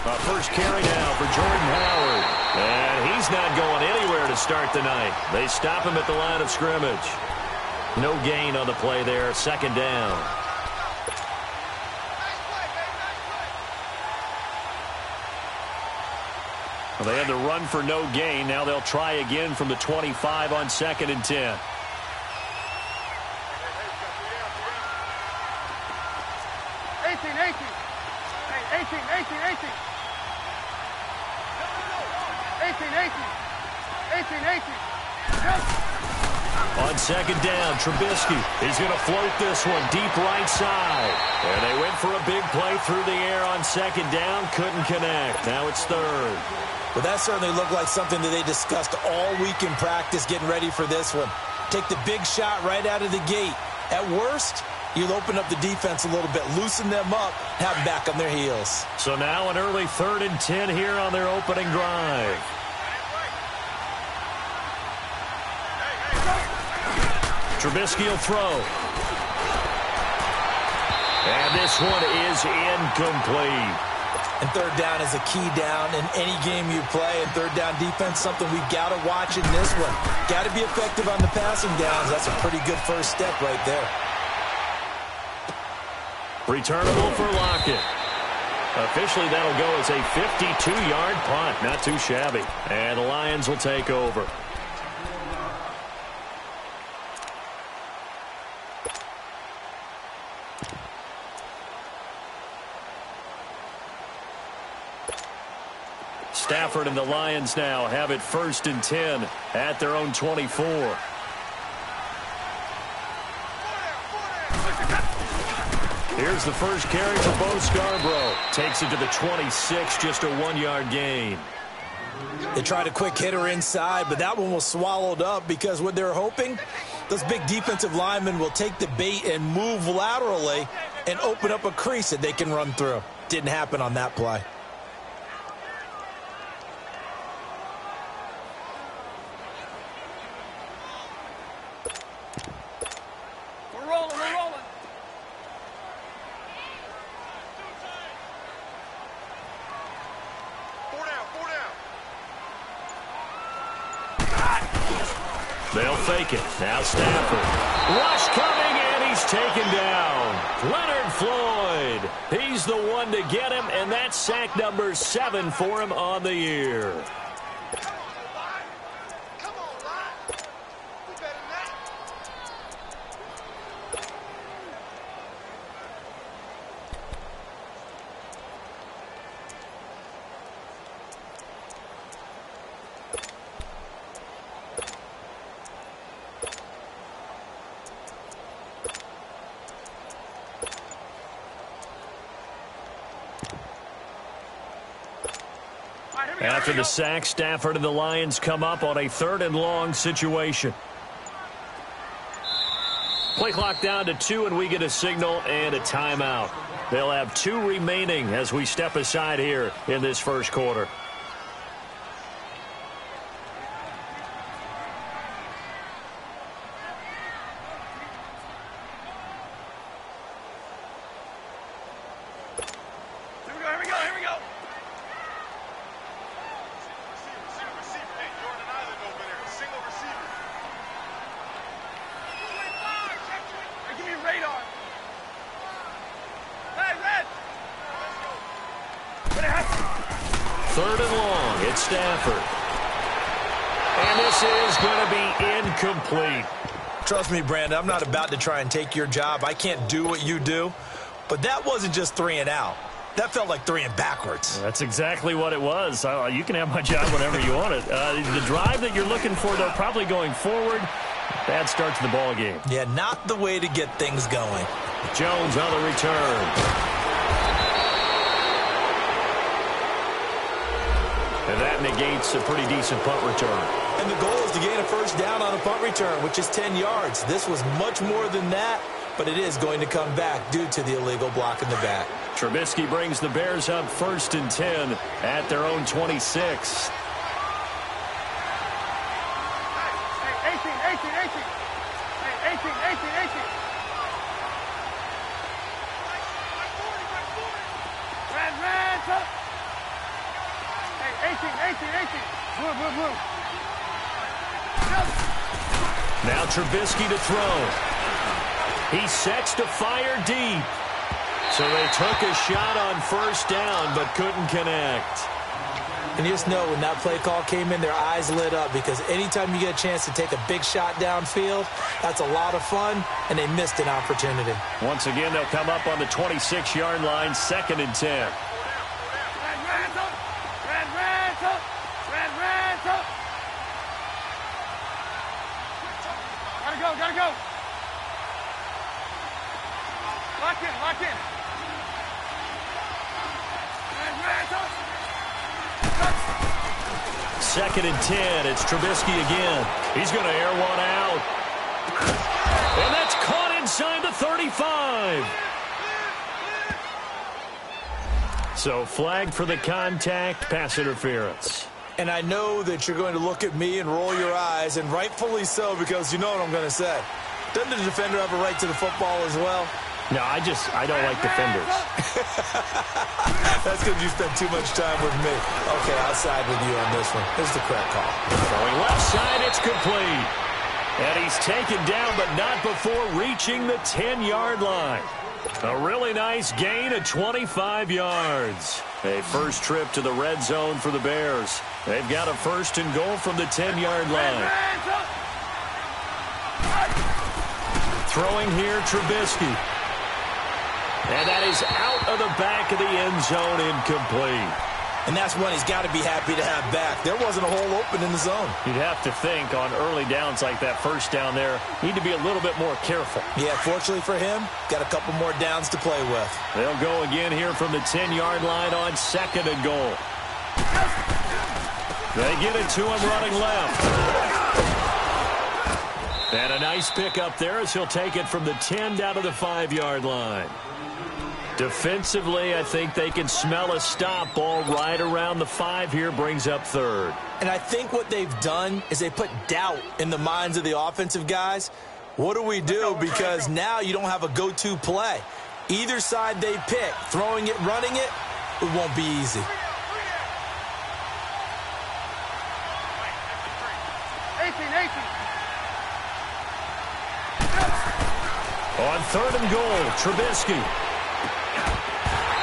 A first carry now for Jordan Howard. And he's not going anywhere to start the night. They stop him at the line of scrimmage. No gain on the play there. Second down. Well, they had to run for no gain. Now they'll try again from the 25 on 2nd and 10. On 2nd down, Trubisky. He's going to float this one deep right side. And they went for a big play through the air on 2nd down. Couldn't connect. Now it's 3rd. Well, that certainly looked like something that they discussed all week in practice getting ready for this one. Take the big shot right out of the gate. At worst, you'll open up the defense a little bit, loosen them up, have them back on their heels. So now an early 3rd and 10 here on their opening drive. Trubisky will throw. And this one is incomplete. And 3rd down is a key down in any game you play. And 3rd down defense, something we've got to watch in this one. Got to be effective on the passing downs. That's a pretty good first step right there. Returnable for Lockett. Officially, that'll go as a 52-yard punt. Not too shabby. And the Lions will take over. Stafford and the Lions now have it 1st and 10 at their own 24. Here's the first carry for Bo Scarborough. Takes it to the 26, just a 1-yard gain. They tried a quick hitter inside, but that one was swallowed up because what they're hoping, those big defensive linemen will take the bait and move laterally and open up a crease that they can run through. Didn't happen on that play. They'll fake it. Now Stafford. Rush coming, and he's taken down. Leonard Floyd. He's the one to get him, and that's sack number 7 for him on the year. After the sack, Stafford and the Lions come up on a 3rd and long situation. Play clock down to 2, and we get a signal and a timeout. They'll have 2 remaining as we step aside here in this first quarter. Stafford. And this is going to be incomplete. Trust me, Brandon, I'm not about to try and take your job. I can't do what you do. But that wasn't just 3 and out. That felt like 3 and backwards. That's exactly what it was. You can have my job whenever you want it. The drive that you're looking for, though, probably going forward. Bad start to the ball game. Yeah, not the way to get things going. Jones on the return. And that negates a pretty decent punt return. And the goal is to gain a first down on a punt return, which is 10 yards. This was much more than that, but it is going to come back due to the illegal block in the back. Trubisky brings the Bears up 1st and 10 at their own 26. Now Trubisky to throw. He sets to fire deep. So they took a shot on first down, but couldn't connect. And you just know when that play call came in, their eyes lit up, because anytime you get a chance to take a big shot downfield, that's a lot of fun, and they missed an opportunity. Once again, they'll come up on the 26-yard line, 2nd and 10. Gotta go. Lock in. 2nd and 10. It's Trubisky again. He's going to air one out. And that's caught inside the 35. So flagged for the contact, pass interference. And I know that you're going to look at me and roll your eyes, and rightfully so, because you know what I'm going to say. Doesn't the defender have a right to the football as well? No, I don't like defenders. That's because you spent too much time with me. Okay, I'll side with you on this one. Here's the correct call. Going left side, it's complete. And he's taken down, but not before reaching the 10-yard line. A really nice gain of 25 yards. A first trip to the red zone for the Bears. They've got a 1st and goal from the 10-yard line. Throwing here, Trubisky. And that is out of the back of the end zone, incomplete. And that's one he's got to be happy to have back. There wasn't a hole open in the zone. You'd have to think on early downs like that, first down there, need to be a little bit more careful. Yeah, fortunately for him, got a couple more downs to play with. They'll go again here from the 10-yard line on 2nd and goal. They get it to him running left. And a nice pickup there as he'll take it from the 10 down to the 5-yard line. Defensively, I think they can smell a stop. Ball right around the 5 here, brings up 3rd. And I think what they've done is they put doubt in the minds of the offensive guys. What do we do? Because now you don't have a go-to play. Either side they pick, throwing it, running it, it won't be easy. On 3rd and goal, Trubisky.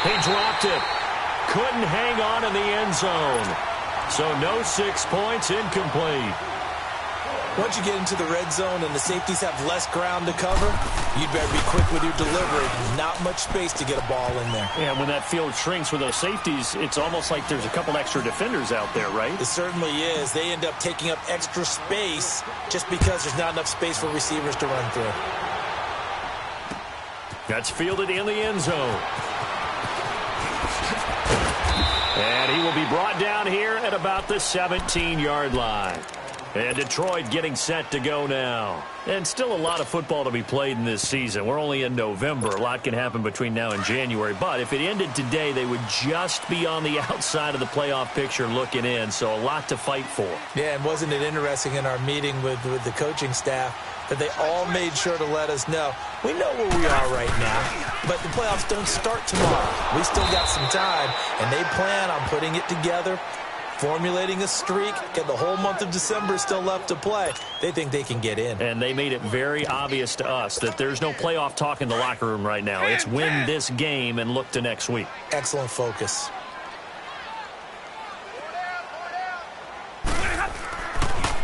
He dropped it. Couldn't hang on in the end zone. So no 6 points, incomplete. Once you get into the red zone and the safeties have less ground to cover, you'd better be quick with your delivery. Not much space to get a ball in there. Yeah, when that field shrinks with those safeties, it's almost like there's a couple extra defenders out there, right? It certainly is. They end up taking up extra space just because there's not enough space for receivers to run through. That's fielded in the end zone. And he will be brought down here at about the 17-yard line. And Detroit getting set to go now. And still a lot of football to be played in this season. We're only in November. A lot can happen between now and January. But if it ended today, they would just be on the outside of the playoff picture looking in. So a lot to fight for. Yeah, and wasn't it interesting in our meeting with the coaching staff that they all made sure to let us know, we know where we are right now, but the playoffs don't start tomorrow. We still got some time, and they plan on putting it together, formulating a streak, and the whole month of December is still left to play. They think they can get in. And they made it very obvious to us that there's no playoff talk in the locker room right now. It's win this game and look to next week. Excellent focus.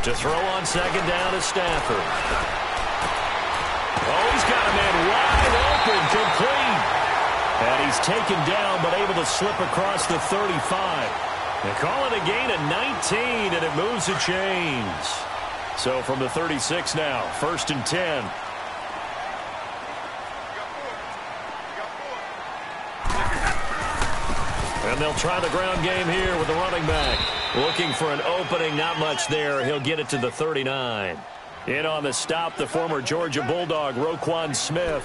To throw on 2nd down is Stafford. Oh, he's got a man wide open, complete. And he's taken down, but able to slip across the 35. They call it a gain of 19, and it moves the chains. So from the 36 now, 1st and 10. And they'll try the ground game here with the running back. Looking for an opening, not much there. He'll get it to the 39. In on the stop, the former Georgia Bulldog, Roquan Smith.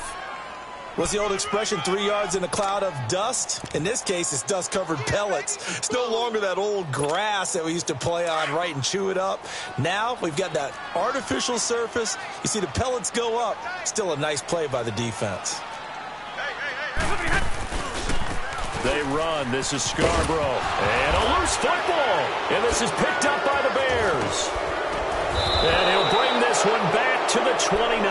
What's the old expression, 3 yards in a cloud of dust? In this case, it's dust-covered pellets. It's no longer that old grass that we used to play on, right, and chew it up. Now we've got that artificial surface. You see the pellets go up. Still a nice play by the defense. They run. This is Scarborough. And a loose football. And this is picked up by the Bears. And he'll bring this one back to the 29.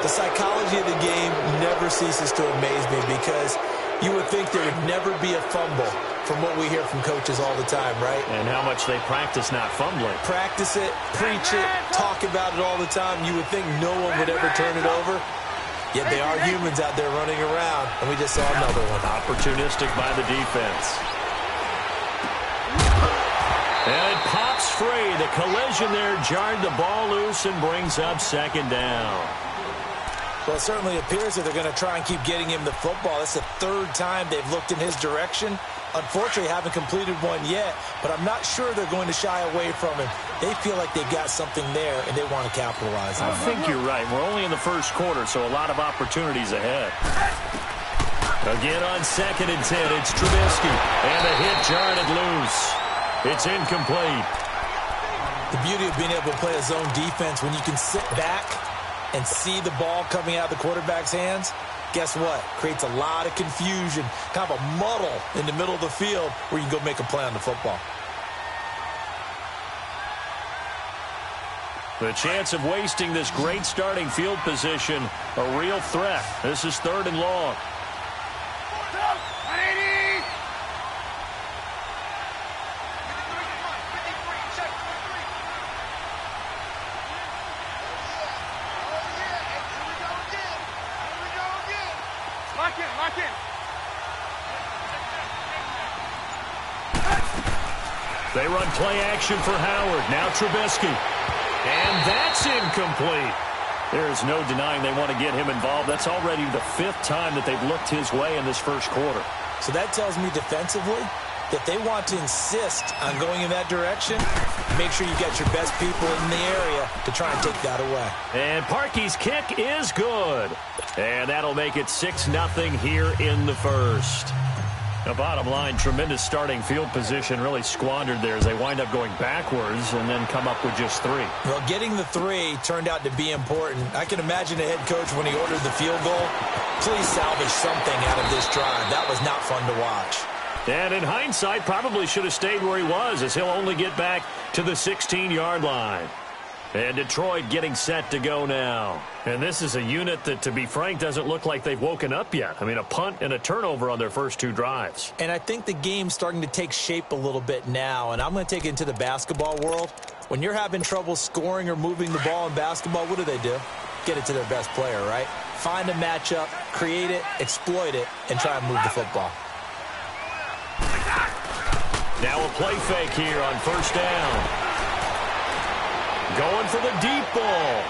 The psychology of the game never ceases to amaze me because you would think there would never be a fumble from what we hear from coaches all the time, right? And how much they practice not fumbling. Practice it, preach it, talk about it all the time. You would think no one would ever turn it over. Yet they are humans out there running around, and we just saw another one. Opportunistic by the defense. And it pops free. The collision there jarred the ball loose and brings up second down. Well, it certainly appears that they're going to try and keep getting him the football. That's the third time they've looked in his direction. Unfortunately, haven't completed one yet, but I'm not sure they're going to shy away from him. They feel like they've got something there, and they want to capitalize on it. I think you're right. We're only in the first quarter, so a lot of opportunities ahead. Again on 2nd and 10, it's Trubisky, and the hit jarred it loose. It's incomplete. The beauty of being able to play a zone defense when you can sit back and see the ball coming out of the quarterback's hands, guess what? Creates a lot of confusion, kind of a muddle in the middle of the field where you can go make a play on the football. The chance of wasting this great starting field position, a real threat. This is 3rd and long. Lock in. They run play action for Howard. Now Trubisky. And that's incomplete. There's no denying they want to get him involved. That's already the 5th time that they've looked his way in this first quarter. So that tells me defensively that they want to insist on going in that direction. Make sure you get your best people in the area to try and take that away. And Parkey's kick is good. And that'll make it 6-0 here in the first. The bottom line, tremendous starting field position really squandered there as they wind up going backwards and then come up with just 3. Well, getting the 3 turned out to be important. I can imagine the head coach when he ordered the field goal. Please salvage something out of this drive. That was not fun to watch. And in hindsight, probably should have stayed where he was as he'll only get back to the 16-yard line. And Detroit getting set to go now. And this is a unit that, to be frank, doesn't look like they've woken up yet. I mean, a punt and a turnover on their first 2 drives. And I think the game's starting to take shape a little bit now. And I'm going to take it into the basketball world. When you're having trouble scoring or moving the ball in basketball, what do? Get it to their best player, right? Find a matchup, create it, exploit it, and try and move the football. Now a play fake here on first down. Going for the deep ball.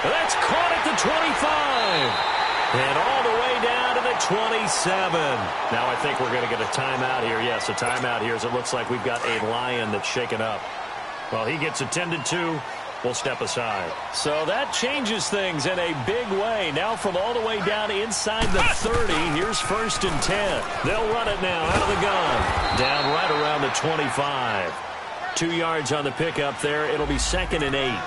That's caught at the 25. And all the way down to the 27. Now I think we're going to get a timeout here. Yes, a timeout here as it looks like we've got a Lion that's shaken up. Well, he gets attended to. We'll step aside. So that changes things in a big way. Now from all the way down inside the 30, here's 1st and 10. They'll run it now out of the gun. Down right around the 25. 2 yards on the pickup there. It'll be 2nd and 8.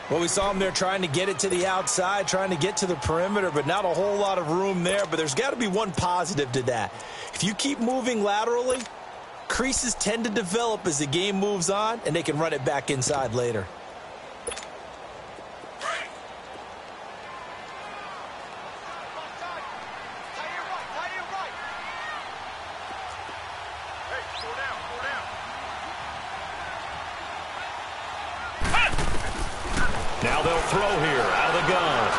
Well, we saw him there trying to get it to the outside, trying to get to the perimeter, but not a whole lot of room there. But there's got to be one positive to that. If you keep moving laterally, creases tend to develop as the game moves on, and they can run it back inside later. Now they'll throw here out of the gun.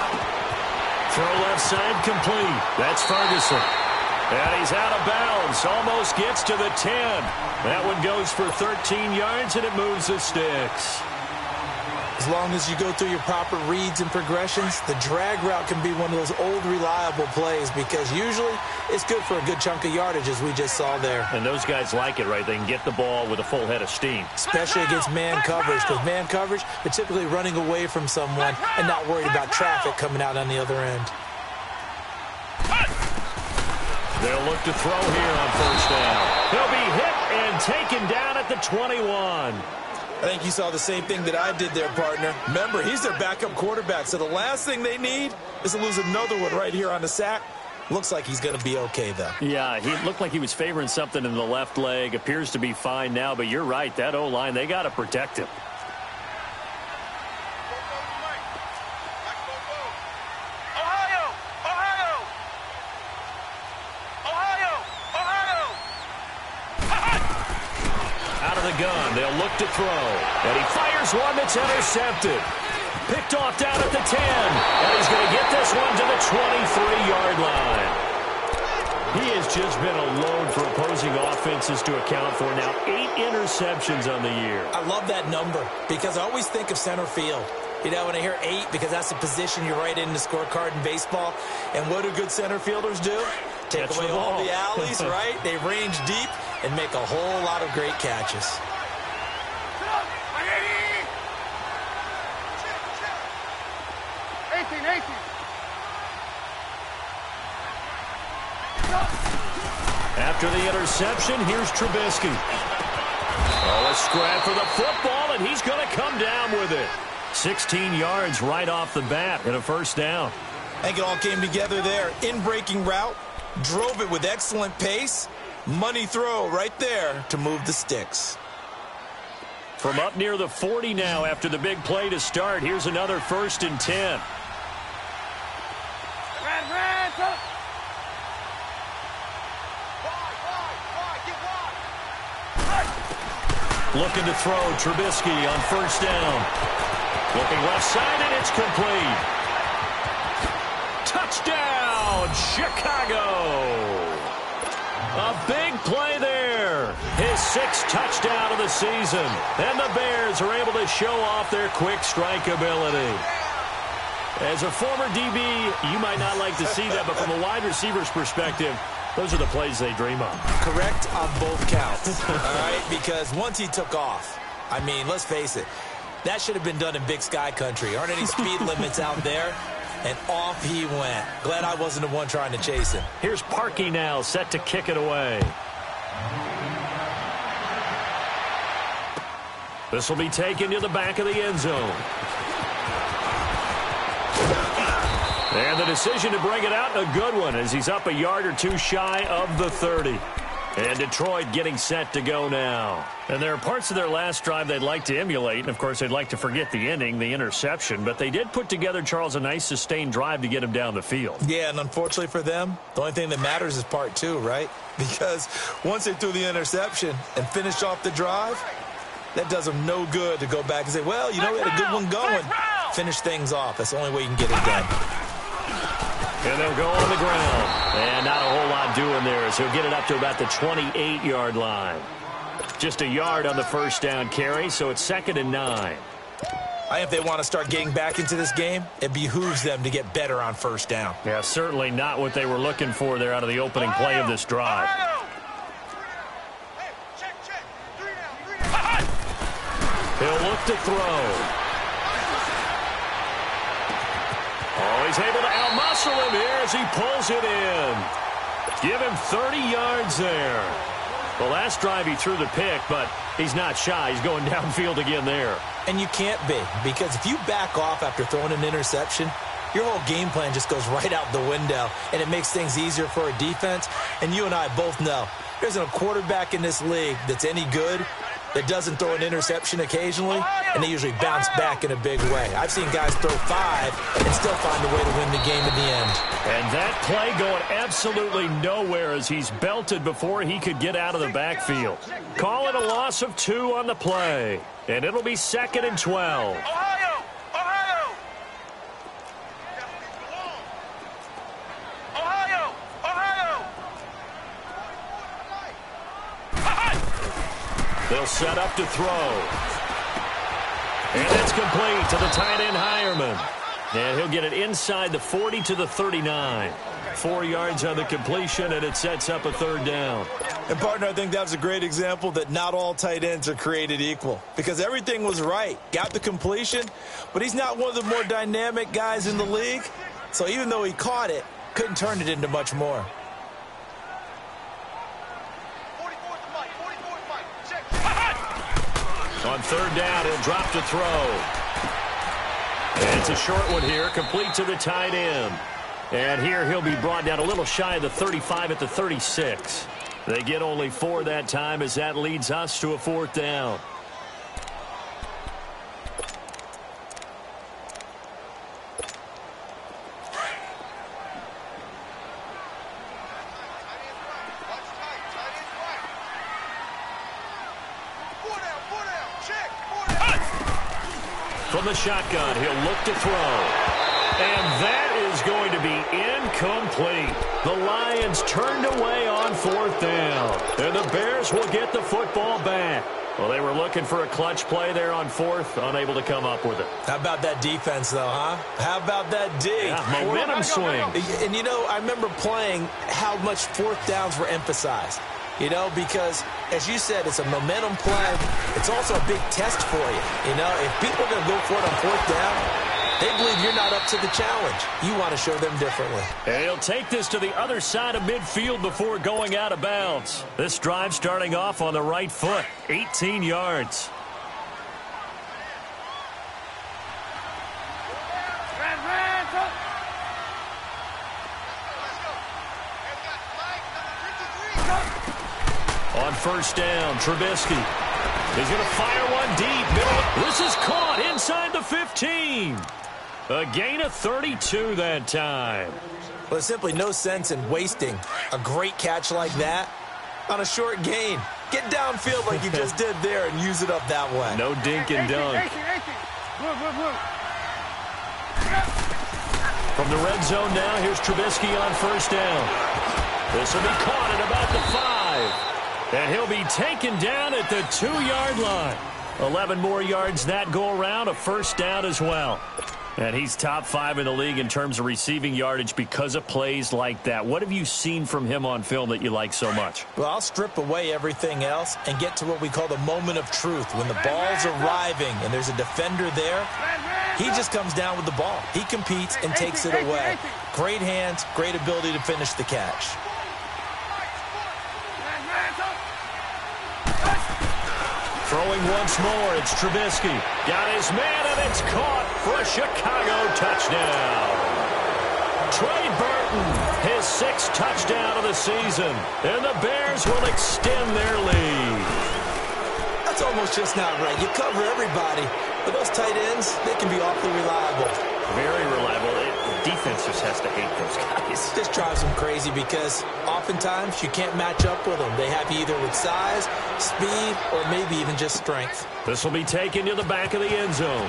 Throw left side complete. That's Ferguson. And he's out of bounds. Almost gets to the 10. That one goes for 13 yards, and it moves the sticks. As long as you go through your proper reads and progressions, the drag route can be one of those old reliable plays because usually it's good for a good chunk of yardage, as we just saw there. And those guys like it, right? They can get the ball with a full head of steam. Especially against man coverage, because man coverage, they're typically running away from someone and not worried about traffic coming out on the other end. They'll look to throw here on first down. He'll be hit and taken down at the 21. I think you saw the same thing that I did there, partner. Remember, he's their backup quarterback, so the last thing they need is to lose another one right here on the sack. Looks like he's going to be okay, though. Yeah, he looked like he was favoring something in the left leg. Appears to be fine now, but you're right. That O-line, they got to protect him. Out of the gun, they'll look to throw. And he fires one that's intercepted. Picked off down at the 10. And he's going to get this one to the 23-yard line. He has just been a load for opposing offenses to account for. Now 8 interceptions on the year. I love that number because I always think of center field. You know, when I hear 8, because that's the position you write in the scorecard in baseball. And what do good center fielders do? Take away all the alleys, right? They range deep and make a whole lot of great catches. After the interception, here's Trubisky. Oh, a scrap for the football, and he's going to come down with it. 16 yards right off the bat and a first down. I think it all came together there. In-breaking route, drove it with excellent pace. Money throw right there to move the sticks. From up near the 40 now after the big play to start, here's another 1st and 10. Looking to throw, Trubisky on 1st down. Looking left side, and it's complete. Touchdown, Chicago. A big play there. His 6th touchdown of the season. And the Bears are able to show off their quick strike ability. As a former DB, you might not like to see that, but from a wide receiver's perspective, those are the plays they dream of. Correct on both counts, all right? Because once he took off, I mean, let's face it, that should have been done in Big Sky country. Aren't any speed limits out there? And off he went. Glad I wasn't the one trying to chase him. Here's Parkey now, set to kick it away. This will be taken to the back of the end zone. And the decision to bring it out, a good one, as he's up a yard or two shy of the 30. And Detroit getting set to go now. And there are parts of their last drive they'd like to emulate. And, of course, they'd like to forget the ending, the interception. But they did put together, Charles, a nice sustained drive to get him down the field. Yeah, and unfortunately for them, the only thing that matters is part 2, right? Because once they threw the interception and finished off the drive, that does them no good to go back and say, well, you know, we had a good one going. Finish things off. That's the only way you can get it done. And they'll go on the ground. And not a whole lot doing there as he'll get it up to about the 28-yard line. Just a yard on the 1st down carry, so it's 2nd and 9. If they want to start getting back into this game, it behooves them to get better on 1st down. Yeah, certainly not what they were looking for there out of the opening play of this drive. He'll look to throw. Oh, he's able to outmuscle him here as he pulls it in. Give him 30 yards there. The last drive he threw the pick, but he's not shy. He's going downfield again there. And you can't be, because if you back off after throwing an interception, your whole game plan just goes right out the window, and it makes things easier for a defense. And you and I both know there isn't a quarterback in this league that's any good that doesn't throw an interception occasionally, and they usually bounce back in a big way. I've seen guys throw 5 and still find a way to win the game in the end. And that play going absolutely nowhere as he's belted before he could get out of the backfield. Call it a loss of 2 on the play, and it'll be 2nd and 12. They'll set up to throw. And it's complete to the tight end, Hireman. And he'll get it inside the 40 to the 39. 4 yards on the completion, and it sets up a 3rd down. And, partner, I think that was a great example that not all tight ends are created equal. Because everything was right. Got the completion, but he's not one of the more dynamic guys in the league. So even though he caught it, couldn't turn it into much more. On 3rd down, he'll drop to throw. And it's a short one here, complete to the tight end. And here he'll be brought down a little shy of the 35 at the 36. They get only 4 that time as that leads us to a 4th down. From the shotgun, he'll look to throw. And that is going to be incomplete. The Lions turned away on 4th down. And the Bears will get the football back. Well, they were looking for a clutch play there on 4th, unable to come up with it. How about that defense, though, huh? How about that D? Yeah, momentum swing. And, you know, I remember playing how much 4th downs were emphasized. You know, because, as you said, it's a momentum play. It's also a big test for you. You know, if people are going to go for it on 4th down, they believe you're not up to the challenge. You want to show them differently. And he'll take this to the other side of midfield before going out of bounds. This drive starting off on the right foot, 18 yards. On 1st down, Trubisky. He's going to fire one deep. Middle. This is caught inside the 15. A gain of 32 that time. Well, there's simply no sense in wasting a great catch like that on a short gain. Get downfield like you just did there and use it up that way. No dink and dunk. From the red zone now, here's Trubisky on 1st down. This will be caught at about the 5. And he'll be taken down at the 2-yard line. 11 more yards that go around, a 1st down as well. And he's top 5 in the league in terms of receiving yardage because of plays like that. What have you seen from him on film that you like so much? Well, I'll strip away everything else and get to what we call the moment of truth. When the ball's arriving and there's a defender there, he just comes down with the ball. He competes and takes it away. Great hands, great ability to finish the catch. Throwing once more, it's Trubisky. Got his man, and it's caught for a Chicago touchdown. Trey Burton, his 6th touchdown of the season. And the Bears will extend their lead. That's almost just not right. You cover everybody, but those tight ends, they can be awfully reliable. Very reliable. The defense just has to hate those guys. This drives them crazy because oftentimes you can't match up with them. They have you either with size, speed, or maybe even just strength. This will be taken to the back of the end zone.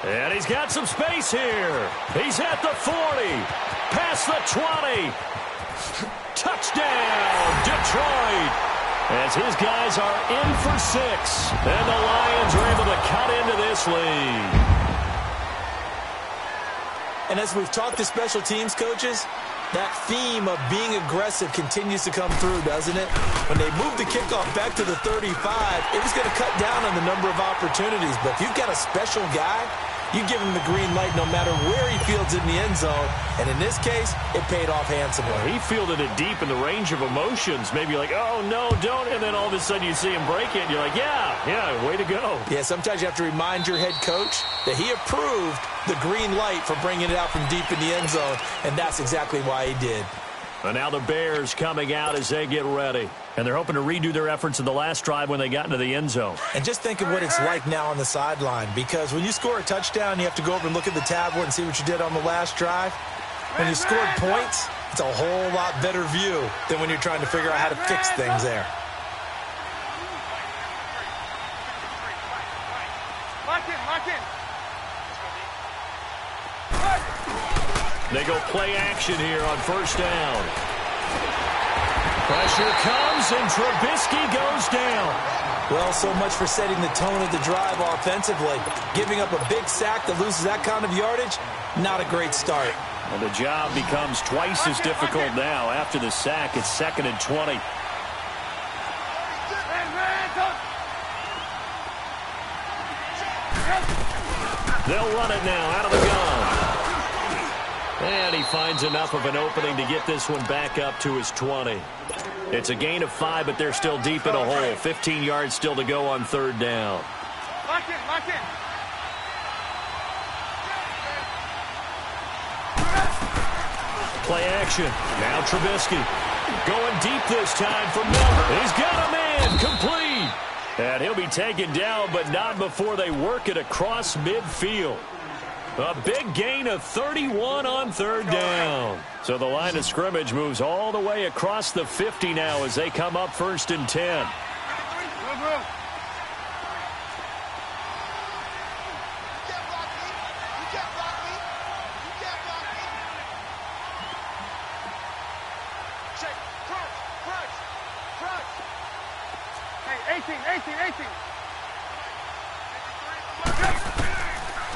And he's got some space here. He's at the 40. Past the 20. Touchdown, Detroit. As his guys are in for 6. And the Lions are able to cut into this lead. And as we've talked to special teams coaches, that theme of being aggressive continues to come through, doesn't it? When they move the kickoff back to the 35, it was going to cut down on the number of opportunities. But if you've got a special guy, you give him the green light no matter where he fields in the end zone. And in this case, it paid off handsomely. Well, he fielded it deep in the range of emotions. Maybe like, oh, no, don't. And then all of a sudden you see him break it. And you're like, yeah, way to go. Yeah, sometimes you have to remind your head coach that he approved the green light for bringing it out from deep in the end zone. And that's exactly why he did. And now the Bears coming out as they get ready. And they're hoping to redo their efforts in the last drive when they got into the end zone. And just think of what it's like now on the sideline. Because when you score a touchdown, you have to go over and look at the tablet and see what you did on the last drive. When you scored points, it's a whole lot better view than when you're trying to figure out how to fix things there. Lock in. They go play action here on 1st down. Pressure comes, and Trubisky goes down. Well, so much for setting the tone of the drive offensively. Giving up a big sack that loses that kind of yardage, not a great start. And the job becomes twice as difficult now. After the sack, it's 2nd and 20. They'll run it now out of the gun. And he finds enough of an opening to get this one back up to his 20. It's a gain of 5, but they're still deep in a hole. 15 yards still to go on 3rd down. Lock in. Play action. Now Trubisky. Going deep this time for Miller. He's got a man. Complete. And he'll be taken down, but not before they work it across midfield. A big gain of 31 on third down. So the line of scrimmage moves all the way across the 50 now as they come up 1st and 10.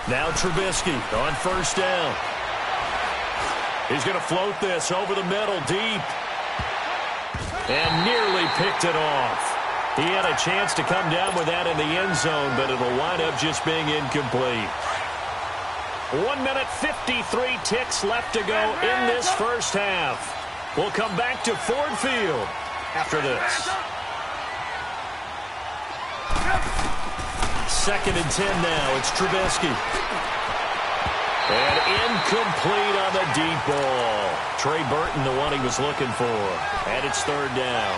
Now Trubisky on 1st down. He's going to float this over the middle deep. And nearly picked it off. He had a chance to come down with that in the end zone, but it'll wind up just being incomplete. 1 minute 53 ticks left to go in this first half. We'll come back to Ford Field after this. 2nd and 10 now. It's Trubisky. And incomplete on the deep ball. Trey Burton, the one he was looking for. And it's 3rd down.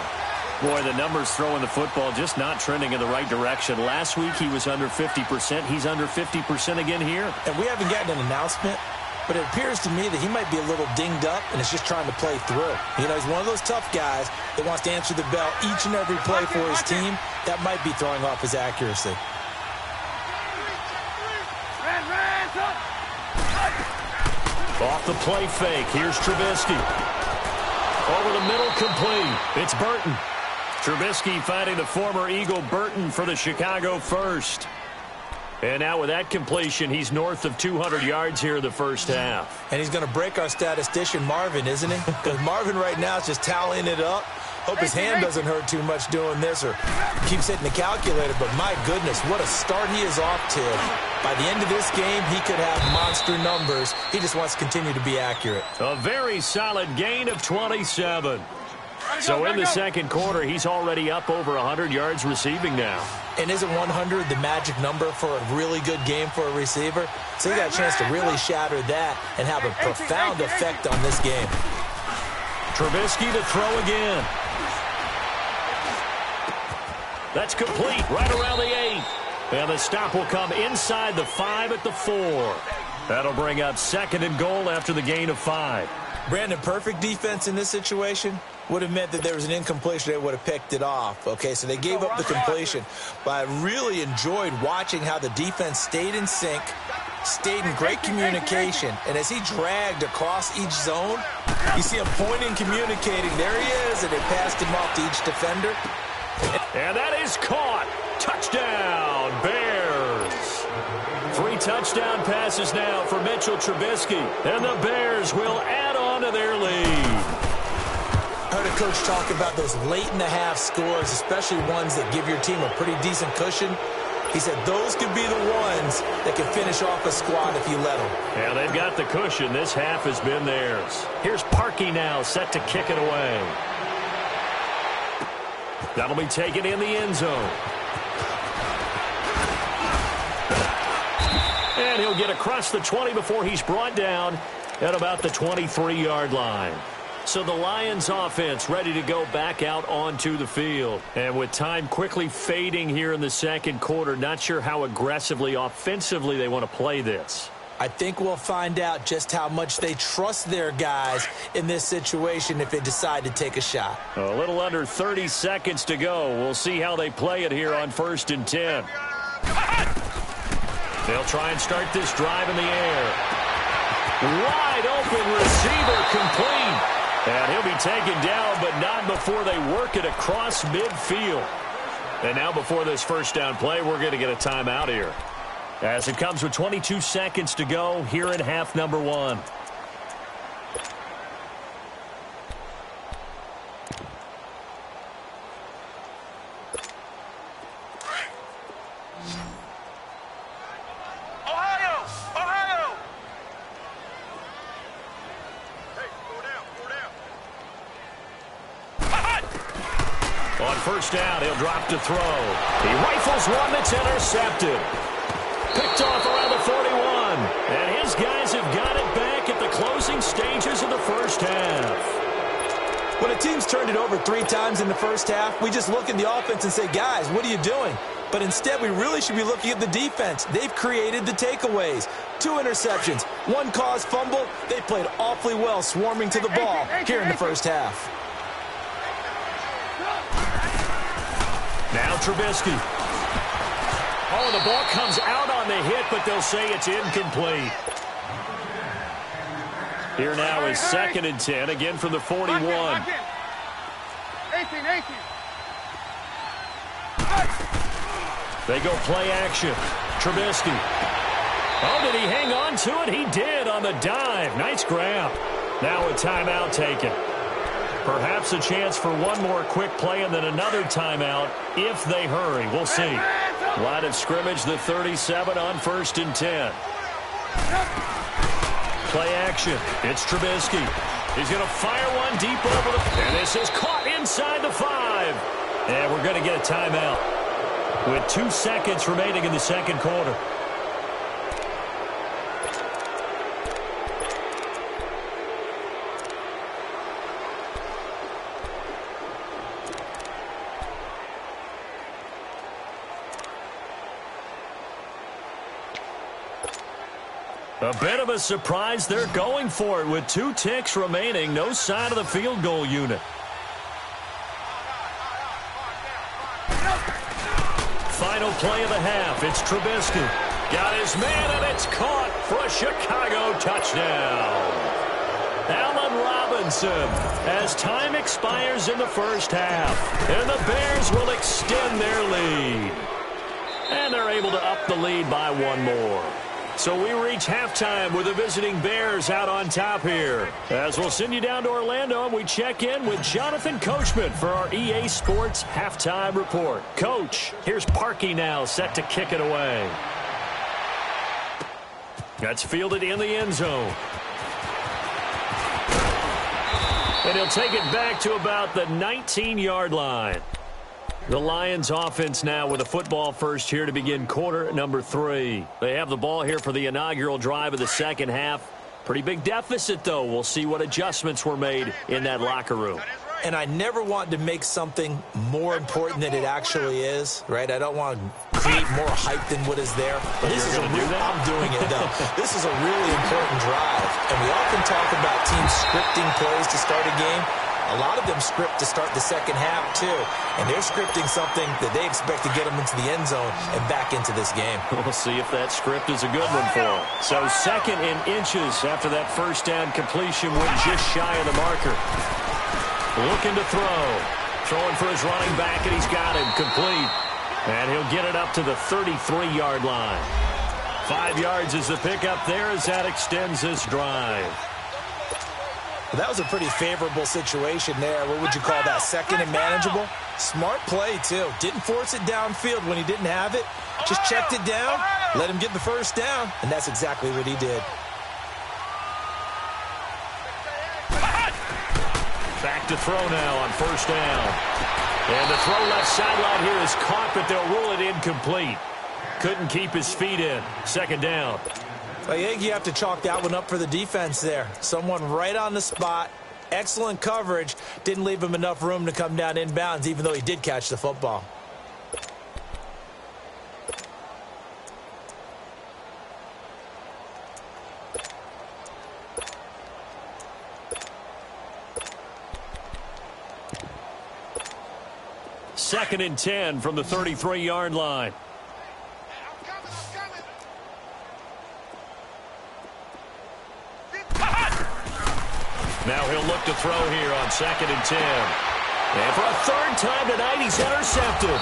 Boy, the numbers throwing the football just not trending in the right direction. Last week he was under 50%. He's under 50% again here. And we haven't gotten an announcement, but it appears to me that he might be a little dinged up and is just trying to play through. You know, he's one of those tough guys that wants to answer the bell each and every play for his team. That might be throwing off his accuracy. Off the play fake. Here's Trubisky. Over the middle, complete. It's Burton. Trubisky finding the former Eagle Burton for the Chicago first. And now with that completion, he's north of 200 yards here in the first half. And he's going to break our statistician Marvin, isn't he? Because Marvin right now is just tallying it up. Hope his hand doesn't hurt too much doing this or keeps hitting the calculator. But my goodness, what a start he is off to. By the end of this game, he could have monster numbers. He just wants to continue to be accurate. A very solid gain of 27. So in the second quarter, he's already up over 100 yards receiving now. And isn't 100 the magic number for a really good game for a receiver? So he got a chance to really shatter that and have a profound effect on this game. Trubisky to throw again. That's complete right around the 8. And the stop will come inside the 5 at the 4. That'll bring up 2nd and goal after the gain of 5. Brandon, perfect defense in this situation would have meant that there was an incompletion. They would have picked it off. Okay, so they gave up the completion. But I really enjoyed watching how the defense stayed in sync, stayed in great communication. And as he dragged across each zone, you see him pointing, communicating. There he is, and they passed him off to each defender. And that is caught. Touchdown, Bears. 3 touchdown passes now for Mitchell Trubisky. And the Bears will add on to their lead. I heard a coach talk about those late-in-the-half scores, especially ones that give your team a pretty decent cushion. He said those could be the ones that can finish off a squad if you let them. Yeah, they've got the cushion. This half has been theirs. Here's Parkey now, set to kick it away. That'll be taken in the end zone. And he'll get across the 20 before he's brought down at about the 23-yard line. So the Lions offense ready to go back out onto the field. And with time quickly fading here in the second quarter, not sure how aggressively, offensively they want to play this. I think we'll find out just how much they trust their guys in this situation if they decide to take a shot. A little under 30 seconds to go. We'll see how they play it here on 1st and 10. They'll try and start this drive in the air. Wide open receiver complete. And he'll be taken down, but not before they work it across midfield. And now before this first down play, we're going to get a timeout here. As it comes with 22 seconds to go here in half number 1. On first down, he'll drop to throw. He rifles one that's intercepted. Picked off around the 41. And his guys have got it back at the closing stages of the first half. team's turned it over 3 times in the first half. We just look at the offense and say, guys, what are you doing? But instead, we really should be looking at the defense. They've created the takeaways. 2 interceptions, 1 caused fumble. They played awfully well swarming to the ball here in the first half. Now Trubisky. Oh, the ball comes out on the hit, but they'll say it's incomplete. Here now is 2nd and 10, again from the 41. 18. They go play action. Trubisky. Oh, did he hang on to it? He did on the dive. Nice grab. Now a timeout taken. Perhaps a chance for one more quick play and then another timeout if they hurry. We'll see. Line of scrimmage, the 37 on 1st and 10. Play action. It's Trubisky. He's going to fire one deep over the... And this is caught inside the 5. And we're going to get a timeout with 2 seconds remaining in the second quarter. A bit of a surprise. They're going for it with 2 ticks remaining. No sign of the field goal unit. Final play of the half. It's Trubisky. Got his man, and it's caught for a Chicago touchdown. Allen Robinson as time expires in the first half. And the Bears will extend their lead. And they're able to up the lead by 1 more. So we reach halftime with the visiting Bears out on top here. As we'll send you down to Orlando, and we check in with Jonathan Coachman for our EA Sports Halftime Report. Coach, here's Parkey now set to kick it away. That's fielded in the end zone. And he'll take it back to about the 19-yard line. The Lions offense now with a football first here to begin quarter number 3. They have the ball here for the inaugural drive of the second half. Pretty big deficit, though. We'll see what adjustments were made in that locker room. And I never want to make something more important than it actually is, right? I don't want to create more hype than what is there. But this is I'm doing it, though. This is a really important drive. And we often talk about teams scripting plays to start a game. A lot of them script to start the second half, too. And they're scripting something that they expect to get them into the end zone and back into this game. We'll see if that script is a good one for them. So 2nd and inches after that first down completion went just shy of the marker. Looking to throw. Throwing for his running back, and he's got him complete. And he'll get it up to the 33-yard line. 5 yards is the pickup there as that extends this drive. Well, that was a pretty favorable situation there. What would you call that? 2nd and manageable? Smart play, too. Didn't force it downfield when he didn't have it. Just checked it down, let him get the first down, and that's exactly what he did. Back to throw now on first down. And the throw left sideline here is caught, but they'll rule it incomplete. Couldn't keep his feet in. 2nd down. I think you have to chalk that one up for the defense there. Someone right on the spot. Excellent coverage. Didn't leave him enough room to come down inbounds, even though he did catch the football. Second and 10 from the 33-yard line. Now he'll look to throw here on 2nd and 10. And for a 3rd time tonight, he's intercepted.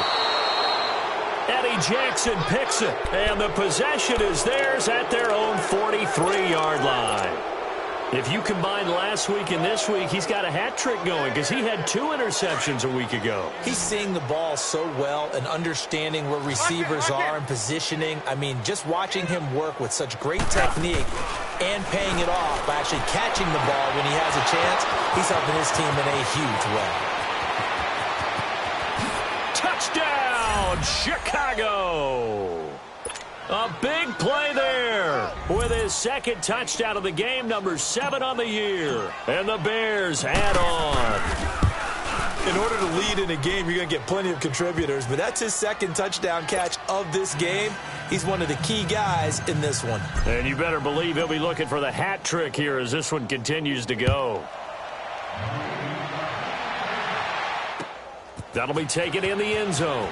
Eddie Jackson picks it. And the possession is theirs at their own 43-yard line. If you combine last week and this week, he's got a hat trick going because he had 2 interceptions a week ago. He's seeing the ball so well and understanding where receivers are and positioning. I mean, just watching him work with such great technique and paying it off by actually catching the ball when he has a chance, he's helping his team in a huge way. Touchdown, Chicago! A big play there with his 2nd touchdown of the game, number 7 on the year. And the Bears add on. in order to lead in a game, you're going to get plenty of contributors, but that's his second touchdown catch of this game. He's one of the key guys in this one. And you better believe he'll be looking for the hat trick here as this one continues to go. That'll be taken in the end zone.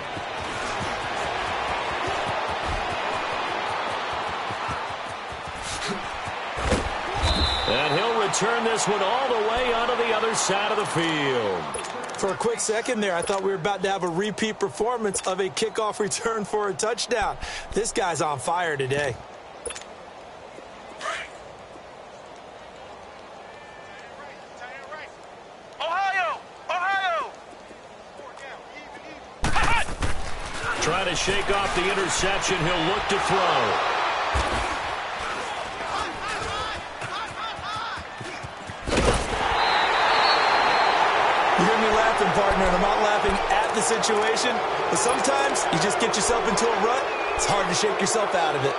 And he'll return this one all the way onto the other side of the field. For a quick second there, I thought we were about to have a repeat performance of a kickoff return for a touchdown. This guy's on fire today. Ohio! Ohio! Trying to shake off the interception. He'll look to throw. Partner, and I'm not laughing at the situation, but sometimes you just get yourself into a rut. It's hard to shake yourself out of it.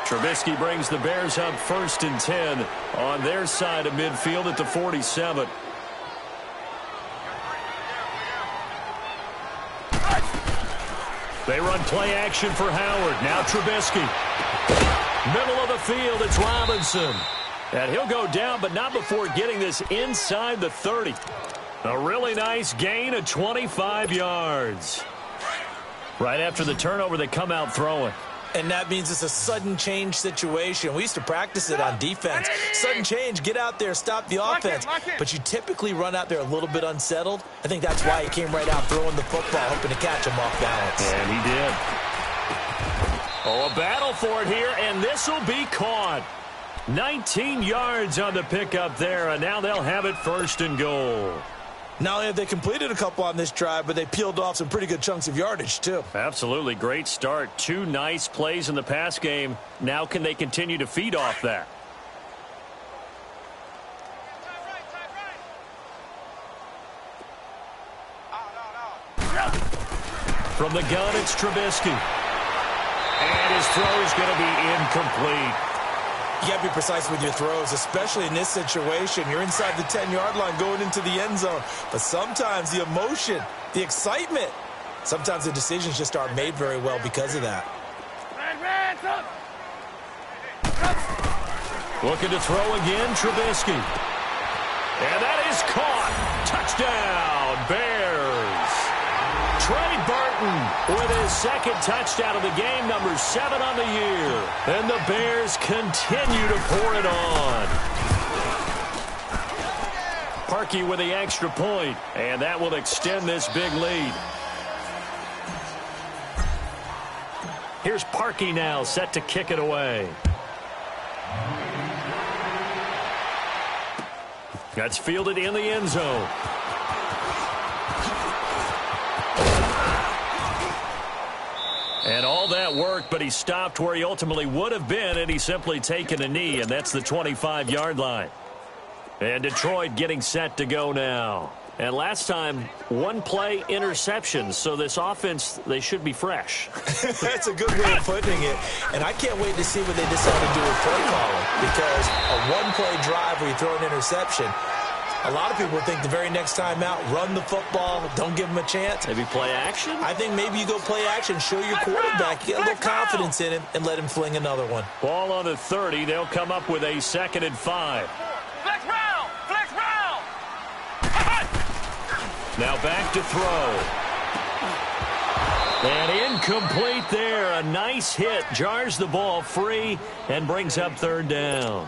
Trubisky brings the Bears up 1st and 10 on their side of midfield at the 47. They run play action for Howard. Now Trubisky. Middle of the field, it's Robinson. And he'll go down, but not before getting this inside the 30. A really nice gain of 25 yards. Right after the turnover, they come out throwing. And that means it's a sudden change situation. We used to practice it on defense. Sudden change, get out there, stop the offense. But you typically run out there a little bit unsettled. I think that's why he came right out throwing the football, hoping to catch him off balance. And he did. Oh, a battle for it here, and this will be caught. 19 yards on the pickup there, and now they'll have it 1st and goal. Not only have they completed a couple on this drive, but they peeled off some pretty good chunks of yardage, too. Absolutely. Great start. 2 nice plays in the pass game. Now can they continue to feed off that? From the gun, it's Trubisky. And his throw is going to be incomplete. You got to be precise with your throws, especially in this situation. You're inside the 10-yard line going into the end zone. But sometimes the emotion, the excitement, sometimes the decisions just aren't made very well because of that. Looking to throw again, Trubisky. And that is caught. Touchdown, Bears. Trey Burton with his second touchdown of the game, number 7 on the year. And the Bears continue to pour it on. Parkey with the extra point, and that will extend this big lead. Here's Parkey now, set to kick it away. That's fielded in the end zone. And all that worked, but he stopped where he ultimately would have been, and he's simply taken a knee, and that's the 25-yard line. And Detroit getting set to go now. And last time, 1 play interception, so this offense, they should be fresh. That's a good way of putting it. And I can't wait to see what they decide to do with play calling, because a 1-play drive where you throw an interception, a lot of people think the very next time out, run the football, don't give him a chance. Maybe play action? I think maybe you go play action, show your quarterback, get a little confidence in him, and let him fling another one. Ball on the 30. They'll come up with a 2nd and 5. Flex round! Flex round! Now back to throw. And incomplete there. A nice hit. Jars the ball free and brings up 3rd down.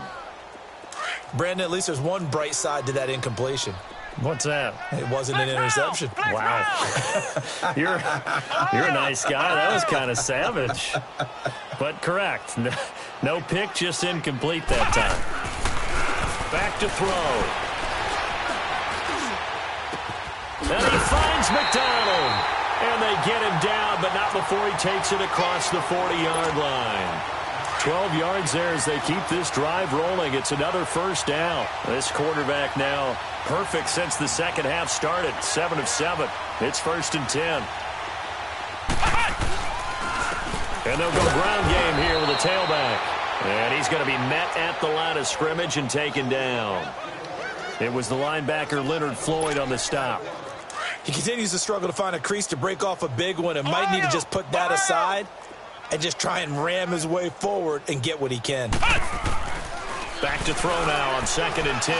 Brandon, at least there's one bright side to that incompletion. What's that? It wasn't an interception. Wow. You're a nice guy. That was kind of savage. But correct. No pick, just incomplete that time. Back to throw. And he finds McDonald. And they get him down, but not before he takes it across the 40-yard line. 12 yards there as they keep this drive rolling. It's another 1st down. This quarterback now perfect since the second half started. 7 of 7. It's 1st and 10. And they'll go ground game here with a tailback. And he's going to be met at the line of scrimmage and taken down. It was the linebacker Leonard Floyd on the stop. He continues to struggle to find a crease to break off a big one and might need to just put that aside and just try and ram his way forward and get what he can. Back to throw now on 2nd and 10.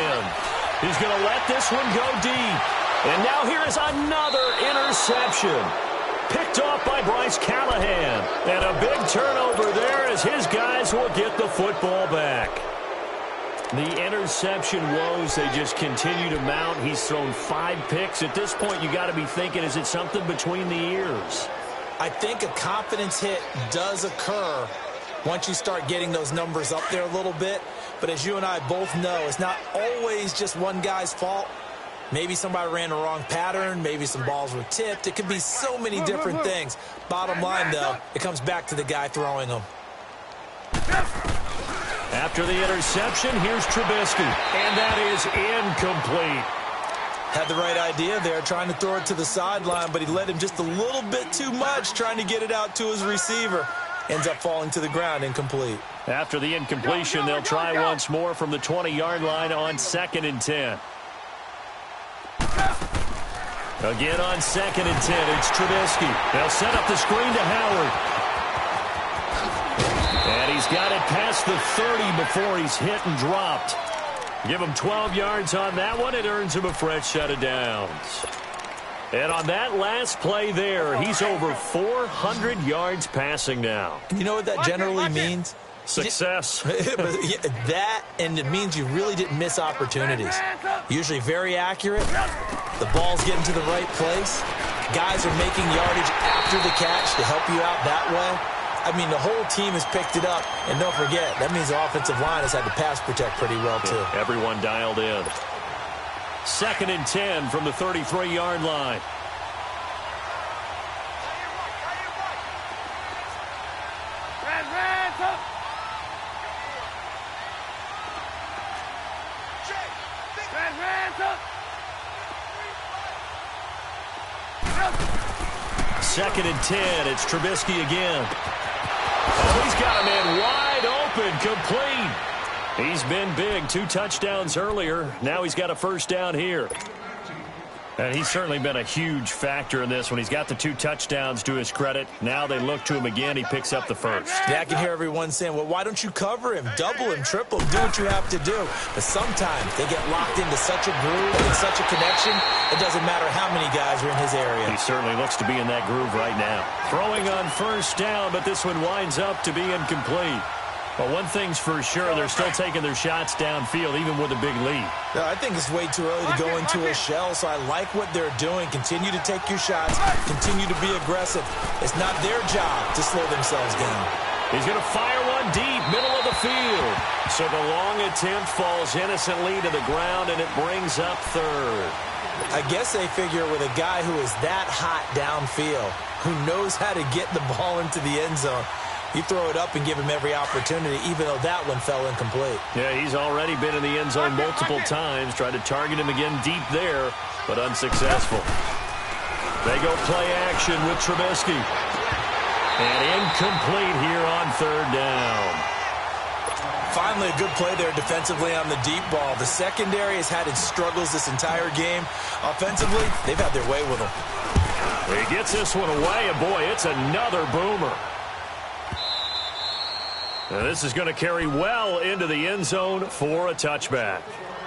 He's going to let this one go deep. And now here is another interception. Picked off by Bryce Callahan. And a big turnover there as his guys will get the football back. The interception woes, they just continue to mount. He's thrown 5 picks. At this point, you got to be thinking, is it something between the ears? I think a confidence hit does occur once you start getting those numbers up there a little bit. But as you and I both know, it's not always just one guy's fault. Maybe somebody ran the wrong pattern. Maybe some balls were tipped. It could be so many different things. Bottom line, though, it comes back to the guy throwing them. After the interception, here's Trubisky. And that is incomplete. Had the right idea there, trying to throw it to the sideline, but he let him just a little bit too much, trying to get it out to his receiver. Ends up falling to the ground, incomplete. After the incompletion, they'll try once more from the 20-yard line on 2nd and 10. Again on 2nd and 10, it's Trubisky. They'll set up the screen to Howard. And he's got it past the 30 before he's hit and dropped. Give him 12 yards on that one. It earns him a fresh set of downs. And on that last play there, he's over 400 yards passing now. You know what that generally means? Success. That, and it means you really didn't miss opportunities. Usually very accurate. The ball's getting to the right place. Guys are making yardage after the catch to help you out that way. I mean, the whole team has picked it up. And don't forget, that means the offensive line has had to pass protect pretty well, too. Yeah, everyone dialed in. 2nd and 10 from the 33-yard line. Second and 10, it's Trubisky again. Oh, he's got a man wide open, complete. He's been big, 2 touchdowns earlier. Now he's got a first down here. And he's certainly been a huge factor in this when he's got the 2 touchdowns to his credit. Now they look to him again. He picks up the first. Yeah, I can hear everyone saying, well, why don't you cover him? Double him, triple him, do what you have to do. But sometimes they get locked into such a groove and such a connection, it doesn't matter how many guys are in his area. He certainly looks to be in that groove right now. Throwing on first down, but this one winds up to be incomplete. But one thing's for sure, they're still taking their shots downfield, even with a big lead. I think it's way too early to go into a shell, so I like what they're doing. Continue to take your shots. Continue to be aggressive. It's not their job to slow themselves down. He's going to fire one deep, middle of the field. So the long attempt falls innocently to the ground, and it brings up third. I guess they figure with a guy who is that hot downfield, who knows how to get the ball into the end zone, you throw it up and give him every opportunity, even though that one fell incomplete. Yeah, he's already been in the end zone multiple times. Tried to target him again deep there, but unsuccessful. They go play action with Trubisky. And incomplete here on third down. Finally, a good play there defensively on the deep ball. The secondary has had its struggles this entire game. Offensively, they've had their way with him. He gets this one away, and boy, it's another boomer. Now this is going to carry well into the end zone for a touchback.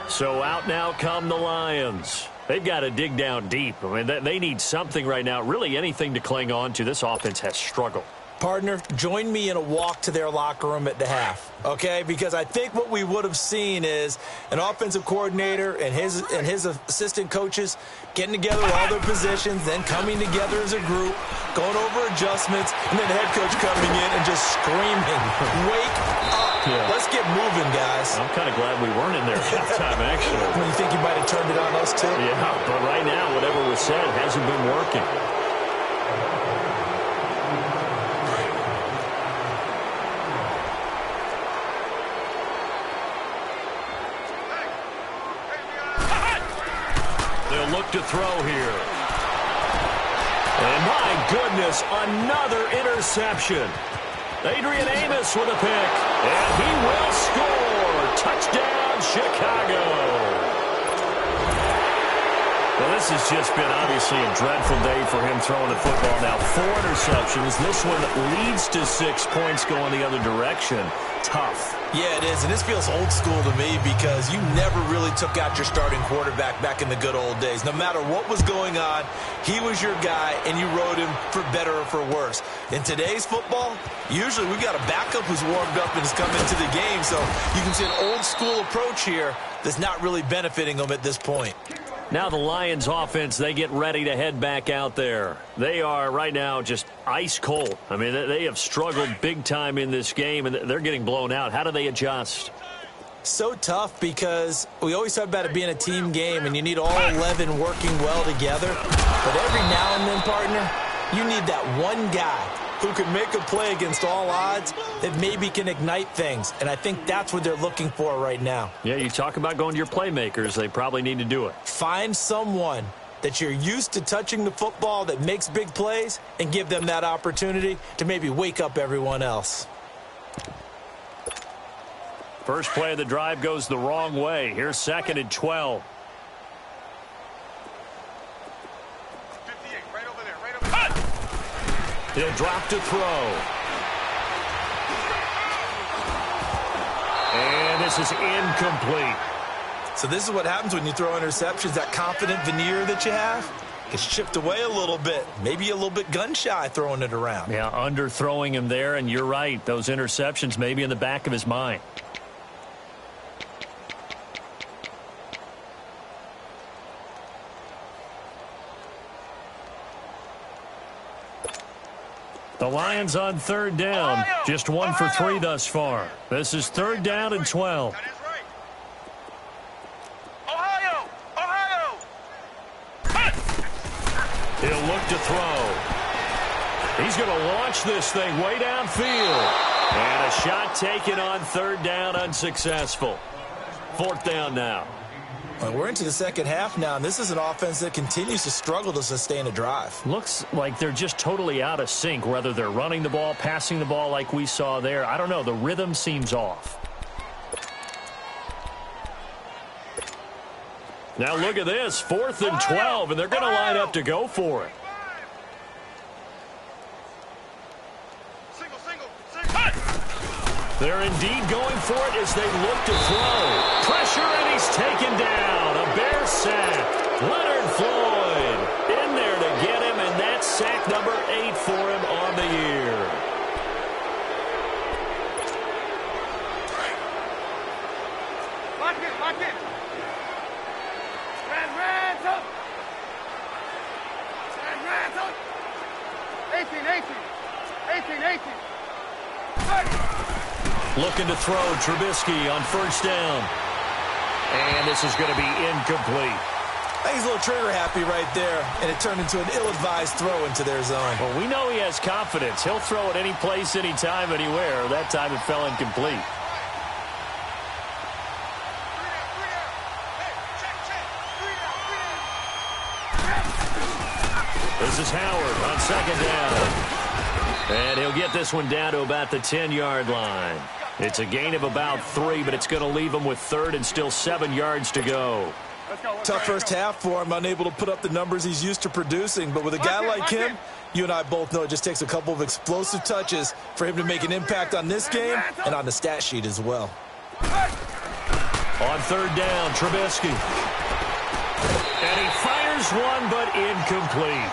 So out now come the Lions. They've got to dig down deep. I mean, they need something right now, really anything to cling on to. This offense has struggled. Partner, join me in a walk to their locker room at the half, okay? Because I think what we would have seen is an offensive coordinator and his assistant coaches getting together all their positions, then coming together as a group, going over adjustments, and then the head coach coming in and just screaming, wake up. Yeah. Let's get moving, guys. I'm kind of glad we weren't in there at halftime, actually. Well, you think you might have turned it on us, too? Yeah, but right now, whatever was said hasn't been working. They'll look to throw here. And my goodness, another interception. Adrian Amos with a pick, and he will score. Touchdown, Chicago. Well, this has just been obviously a dreadful day for him throwing the football. Now 4 interceptions. This one leads to 6 points going the other direction. Tough. Yeah, it is, and this feels old school to me because you never really took out your starting quarterback back in the good old days. No matter what was going on, he was your guy, and you rode him for better or for worse. In today's football, usually we've got a backup who's warmed up and has come into the game, so you can see an old school approach here that's not really benefiting them at this point. Now the Lions offense, they get ready to head back out there. They are right now just ice cold. I mean, they have struggled big time in this game, and they're getting blown out. How do they adjust? So tough because we always talk about it being a team game, and you need all 11 working well together. But every now and then, partner, you need that one guy who can make a play against all odds that maybe can ignite things. And I think that's what they're looking for right now. Yeah, you talk about going to your playmakers. They probably need to do it. Find someone that you're used to touching the football that makes big plays and give them that opportunity to maybe wake up everyone else. First play of the drive goes the wrong way. Here's 2nd and 12. He'll drop to throw. And this is incomplete. So this is what happens when you throw interceptions. That confident veneer that you have gets chipped away a little bit. Maybe a little bit gun-shy throwing it around. Yeah, underthrowing him there, and you're right. Those interceptions may be in the back of his mind. The Lions on 3rd down. Just 1 for 3 thus far. This is 3rd down and 12. He'll look to throw. He's going to launch this thing way downfield. And a shot taken on 3rd down, unsuccessful. 4th down now. Well, we're into the second half now, and this is an offense that continues to struggle to sustain a drive. Looks like they're just totally out of sync, whether they're running the ball, passing the ball like we saw there. I don't know. The rhythm seems off. Now look at this. 4th and 12, and they're going to line up to go for it. They're indeed going for it as they look to throw. Pressure, and he's taken down. A Bear sack. Leonard Floyd in there to get him, and that's sack number 8 for him on the year. Lock it. Ransom. 18. Looking to throw. Trubisky on 1st down. And this is going to be incomplete. I think he's a little trigger happy right there, and it turned into an ill-advised throw into their zone. Well, we know he has confidence. He'll throw it any place, anytime, anywhere. That time it fell incomplete. This is Howard on 2nd down. And he'll get this one down to about the 10-yard line. It's a gain of about 3, but it's going to leave him with 3rd and still 7 yards to go. Tough first half for him, unable to put up the numbers he's used to producing. But with a guy like him, you and I both know it just takes a couple of explosive touches for him to make an impact on this game and on the stat sheet as well. On 3rd down, Trubisky. And he fires one, but incomplete.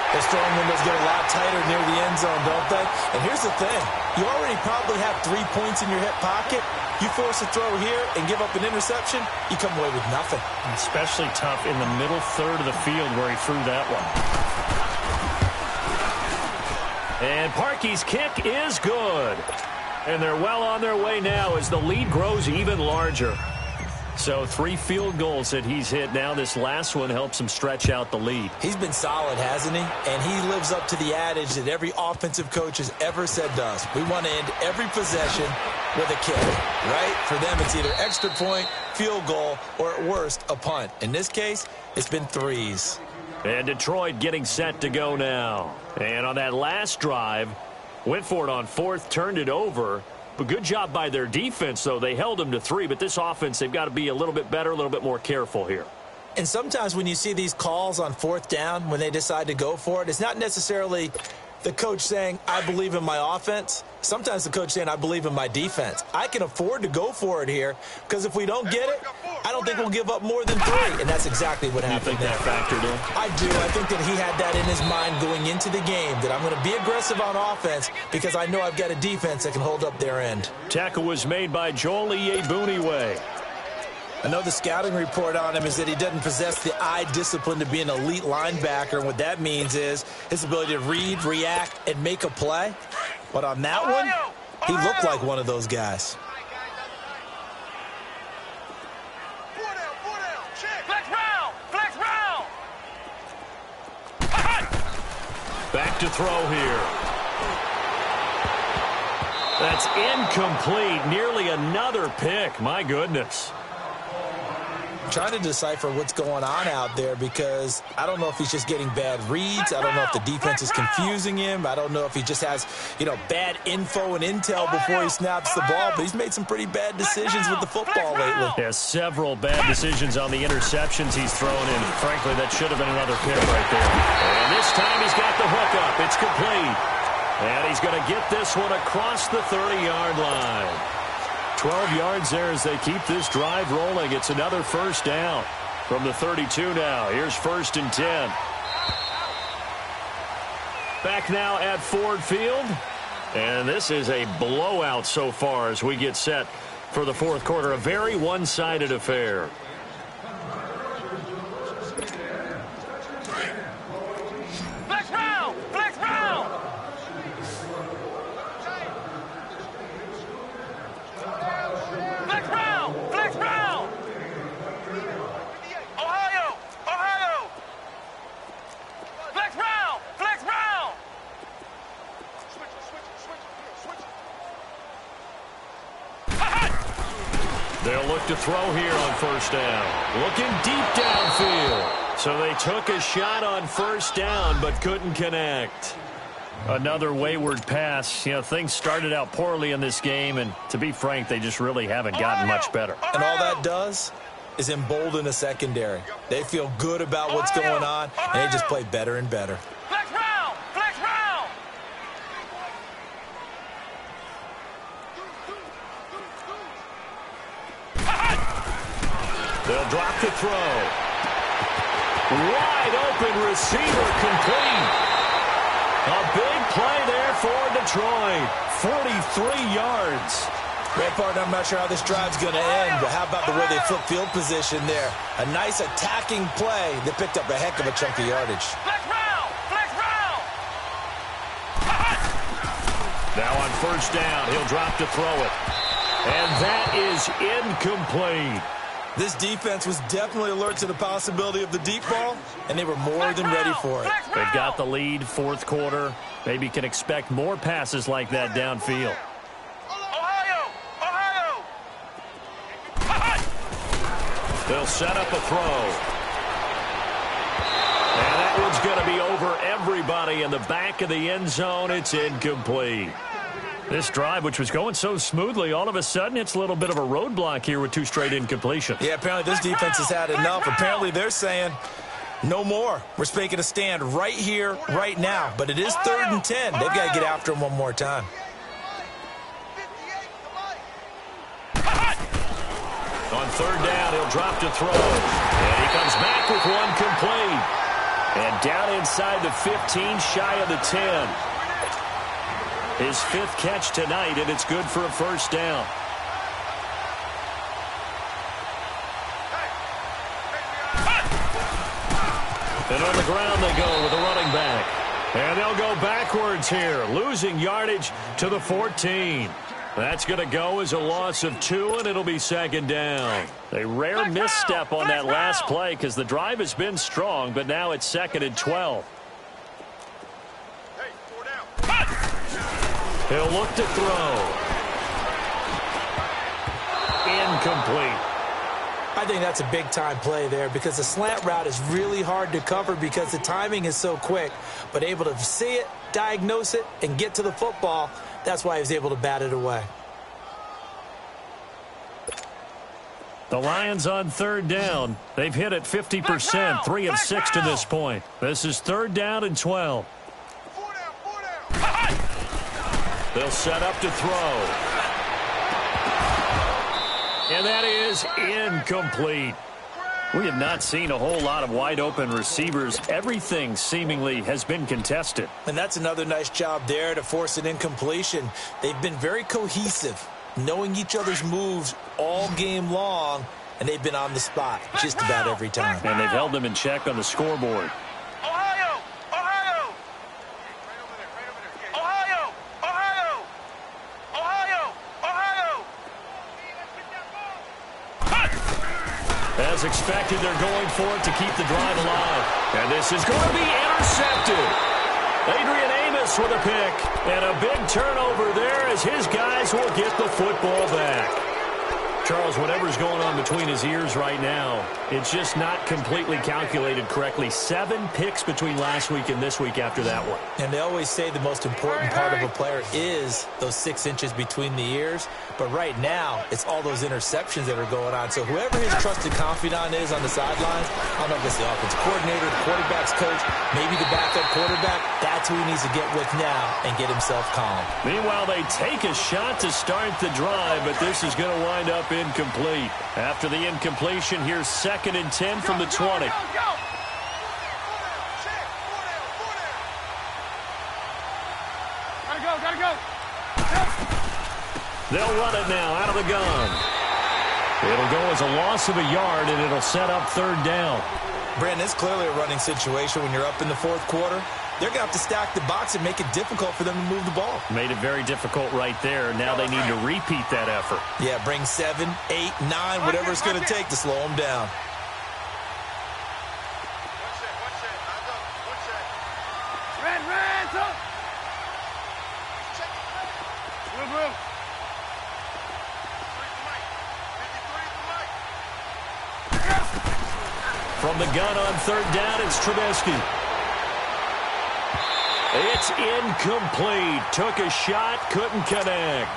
The throwing windows get a lot tighter near the end zone, don't they? And here's the thing. You already probably have 3 points in your hip pocket. You force a throw here and give up an interception, you come away with nothing. Especially tough in the middle third of the field where he threw that one. And Parkey's kick is good. And they're well on their way now as the lead grows even larger. So 3 field goals that he's hit now. This last one helps him stretch out the lead. He's been solid, hasn't he? And he lives up to the adage that every offensive coach has ever said to us. We want to end every possession with a kick, right? For them, it's either extra point, field goal, or at worst, a punt. In this case, it's been 3s. And Detroit getting set to go now. And on that last drive, Went for it on fourth, turned it over. But good job by their defense, though. They held them to 3, but this offense, they've got to be a little bit better, a little bit more careful here. And sometimes when you see these calls on fourth down, when they decide to go for it, it's not necessarily the coach saying, I believe in my offense. Sometimes the coach saying, I believe in my defense. I can afford to go for it here because if we don't get it, I don't think we'll give up more than 3. And that's exactly what happened. You think that factored in? I do. I think that he had that in his mind going into the game, that I'm going to be aggressive on offense because I know I've got a defense that can hold up their end. Tackle was made by Joel Iyiegbuniwe. I know the scouting report on him is that he doesn't possess the eye discipline to be an elite linebacker. And what that means is his ability to read, react, and make a play. But on that one, he looked like one of those guys. Back to throw here. That's incomplete. Nearly another pick. My goodness. Trying to decipher what's going on out there because I don't know if he's just getting bad reads. I don't know if the defense is confusing him. I don't know if he just has, bad info and intel before he snaps the ball. But he's made some pretty bad decisions with the football lately. Yeah, several bad decisions on the interceptions he's thrown in. Frankly, that should have been another pick right there. And this time he's got the hook up. It's complete. And he's going to get this one across the 30-yard line. 12 yards there as they keep this drive rolling. It's another first down from the 32 now. Here's 1st and 10. Back now at Ford Field. And this is a blowout so far as we get set for the fourth quarter. A very one-sided affair. They'll look to throw here on first down. Looking deep downfield. So they took a shot on first down but couldn't connect. Another wayward pass. Things started out poorly in this game, and to be frank, they just really haven't gotten much better. And all that does is embolden a secondary. They feel good about what's going on, and they just play better and better. They'll drop the throw. Wide open receiver complete. A big play there for Detroit. 43 yards. Red partner, I'm not sure how this drive's going to end, but how about the way they flip field position there? A nice attacking play that picked up a heck of a chunk of yardage. Now on first down, he'll drop to throw it. And that is incomplete. This defense was definitely alert to the possibility of the deep ball, and they were more than ready for it. They've got the lead, fourth quarter. Maybe can expect more passes like that downfield. They'll set up a throw. And that one's going to be over everybody in the back of the end zone. It's incomplete. This drive, which was going so smoothly, all of a sudden it's a little bit of a roadblock here with 2 straight incompletions. Yeah, apparently this defense has had enough. Apparently they're saying no more. We're making a stand right here, right now. But it is 3rd and 10. They've got to get after him one more time. On 3rd down, he'll drop to throw. And he comes back with one complete. And down inside the 15, shy of the 10. His 5th catch tonight, and it's good for a first down. And on the ground they go with a running back. And they'll go backwards here, losing yardage to the 14. That's going to go as a loss of 2, and it'll be 2nd down. A rare misstep on that last play because the drive has been strong, but now it's 2nd and 12. He'll look to throw. Incomplete. I think that's a big-time play there because the slant route is really hard to cover because the timing is so quick. But able to see it, diagnose it, and get to the football. That's why he was able to bat it away. The Lions on third down. They've hit it 50%, 3 of 6 to this point. This is 3rd down and 12. They'll set up to throw. And that is incomplete. We have not seen a whole lot of wide-open receivers. Everything seemingly has been contested. And that's another nice job there to force an incompletion. They've been very cohesive, knowing each other's moves all game long, and they've been on the spot just about every time. And they've held them in check on the scoreboard. Ohio! Ohio! Ohio! Ohio! Ohio! Ohio! As expected, they're going for it to keep the drive alive. And this is going to be intercepted. Adrian Amos with a pick. And a big turnover there as his guys will get the football back. Charles, whatever's going on between his ears right now, it's just not completely calculated correctly. 7 picks between last week and this week after that one. And they always say the most important part of a player is those 6 inches between the ears. But right now, it's all those interceptions that are going on. So whoever his trusted confidant is on the sidelines, I don't know if it's the offensive coordinator, the quarterback's coach, maybe the backup quarterback, that's who he needs to get with now and get himself calm. Meanwhile, they take a shot to start the drive, but this is going to wind up incomplete. After the incompletion, here's 2nd and 10 from the 20. Gotta go. They'll run it now out of the gun. It'll go as a loss of a yard, and it'll set up 3rd down. Brandon, it's clearly a running situation when you're up in the 4th quarter. They're going to have to stack the box and make it difficult for them to move the ball. Made it very difficult right there. Now they need to repeat that effort. Yeah, bring 7, 8, 9, whatever it's going to take to slow them down. Red, up. Blue. From the gun on 3rd down, it's Trubisky. It's incomplete. Took a shot, couldn't connect.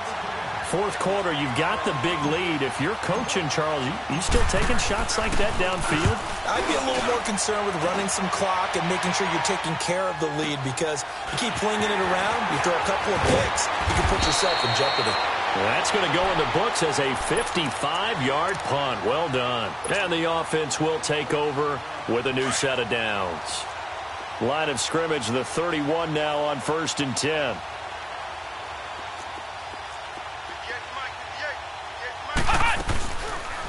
4th quarter, you've got the big lead. If you're coaching, Charles, you still taking shots like that downfield? I'd be a little more concerned with running some clock and making sure you're taking care of the lead, because you keep flinging it around, you throw a couple of picks, you can put yourself in jeopardy. Well, that's going to go in the books as a 55-yard punt. Well done. And the offense will take over with a new set of downs. Line of scrimmage, the 31 now on 1st and 10.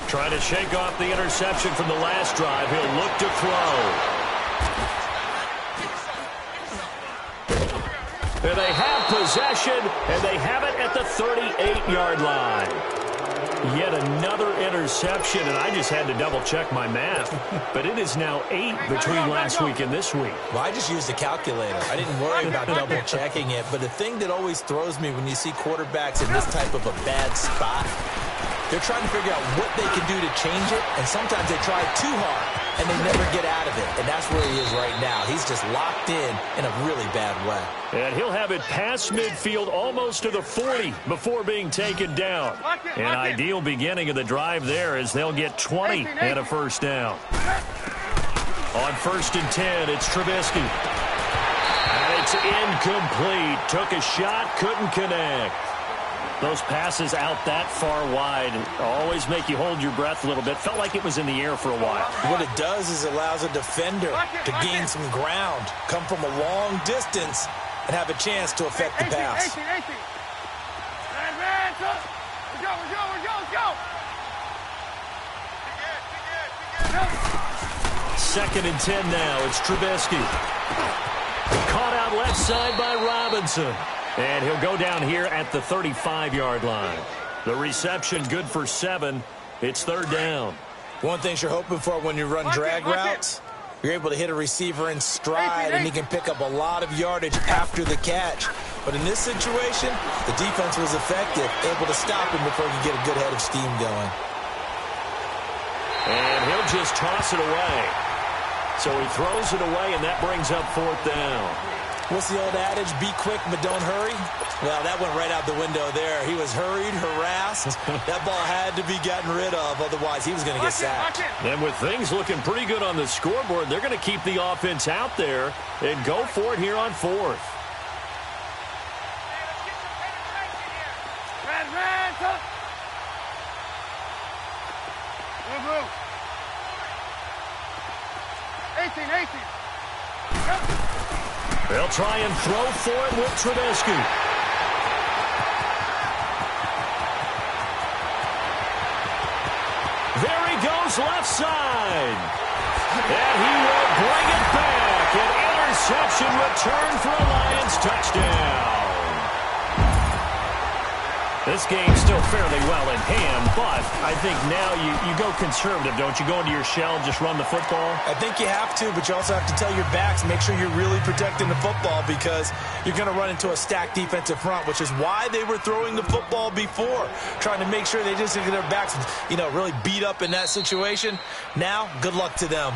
Trying to shake off the interception from the last drive. He'll look to throw. And they have possession, and they have it at the 38-yard line. Yet another interception, and I just had to double-check my math. But it is now 8 between last week and this week. Well, I just used a calculator. I didn't worry about double-checking it. But the thing that always throws me when you see quarterbacks in this type of a bad spot, they're trying to figure out what they can do to change it, and sometimes they try too hard, and they never get out of it. And that's where he is right now. He's just locked in a really bad way. And he'll have it past midfield almost to the 40 before being taken down. An ideal beginning of the drive there as they'll get 20 and a 1st down. On 1st and 10, it's Trubisky. And it's incomplete. Took a shot, couldn't connect. Those passes out that far wide always make you hold your breath a little bit. Felt like it was in the air for a while. What it does is it allows a defender to gain some ground, come from a long distance, and have a chance to affect the pass. Red, up. Let's go. 2nd and 10 now. It's Trubisky. Caught out left side by Robinson. And he'll go down here at the 35-yard line. The reception good for 7. It's 3rd down. One thing you're hoping for when you run drag routes, you're able to hit a receiver in stride, and he can pick up a lot of yardage after the catch. But in this situation, the defense was effective, able to stop him before he could get a good head of steam going. And he'll just toss it away. So he throws it away, and that brings up 4th down. What's the old adage? Be quick, but don't hurry. Well, that went right out the window there. He was hurried, harassed. That ball had to be gotten rid of. Otherwise, he was going to get sacked. And with things looking pretty good on the scoreboard, they're going to keep the offense out there and go for it here on fourth. Ran, tuck. Blue. 18. They'll try and throw for it with Trubisky. There he goes left side. And he will bring it back. An interception return for a Lions touchdown. This game's still fairly well in hand, but I think now you go conservative, don't you? Go into your shell and just run the football? I think you have to, but you also have to tell your backs, make sure you're really protecting the football because you're going to run into a stacked defensive front, which is why they were throwing the football before, trying to make sure they just get their backs, really beat up in that situation. Now, good luck to them.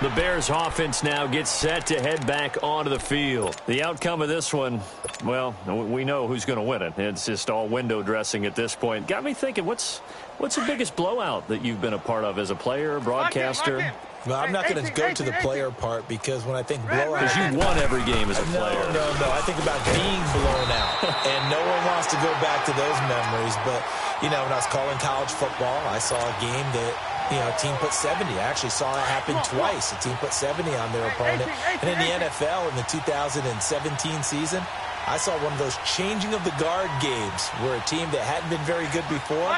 The Bears offense now gets set to head back onto the field. The outcome of this one, well, we know who's going to win it. It's just all window dressing at this point. Got me thinking, what's the biggest blowout that you've been a part of as a player, broadcaster? Well, I'm not going to go to the player part because when I think blowout... Because you won every game as a player. No. I think about being blown out. And no one wants to go back to those memories. But, when I was calling college football, I saw a game that... a team put 70. I actually saw it happen twice. A team put 70 on their opponent. And in the NFL, in the 2017 season, I saw one of those changing of the guard games where a team that hadn't been very good before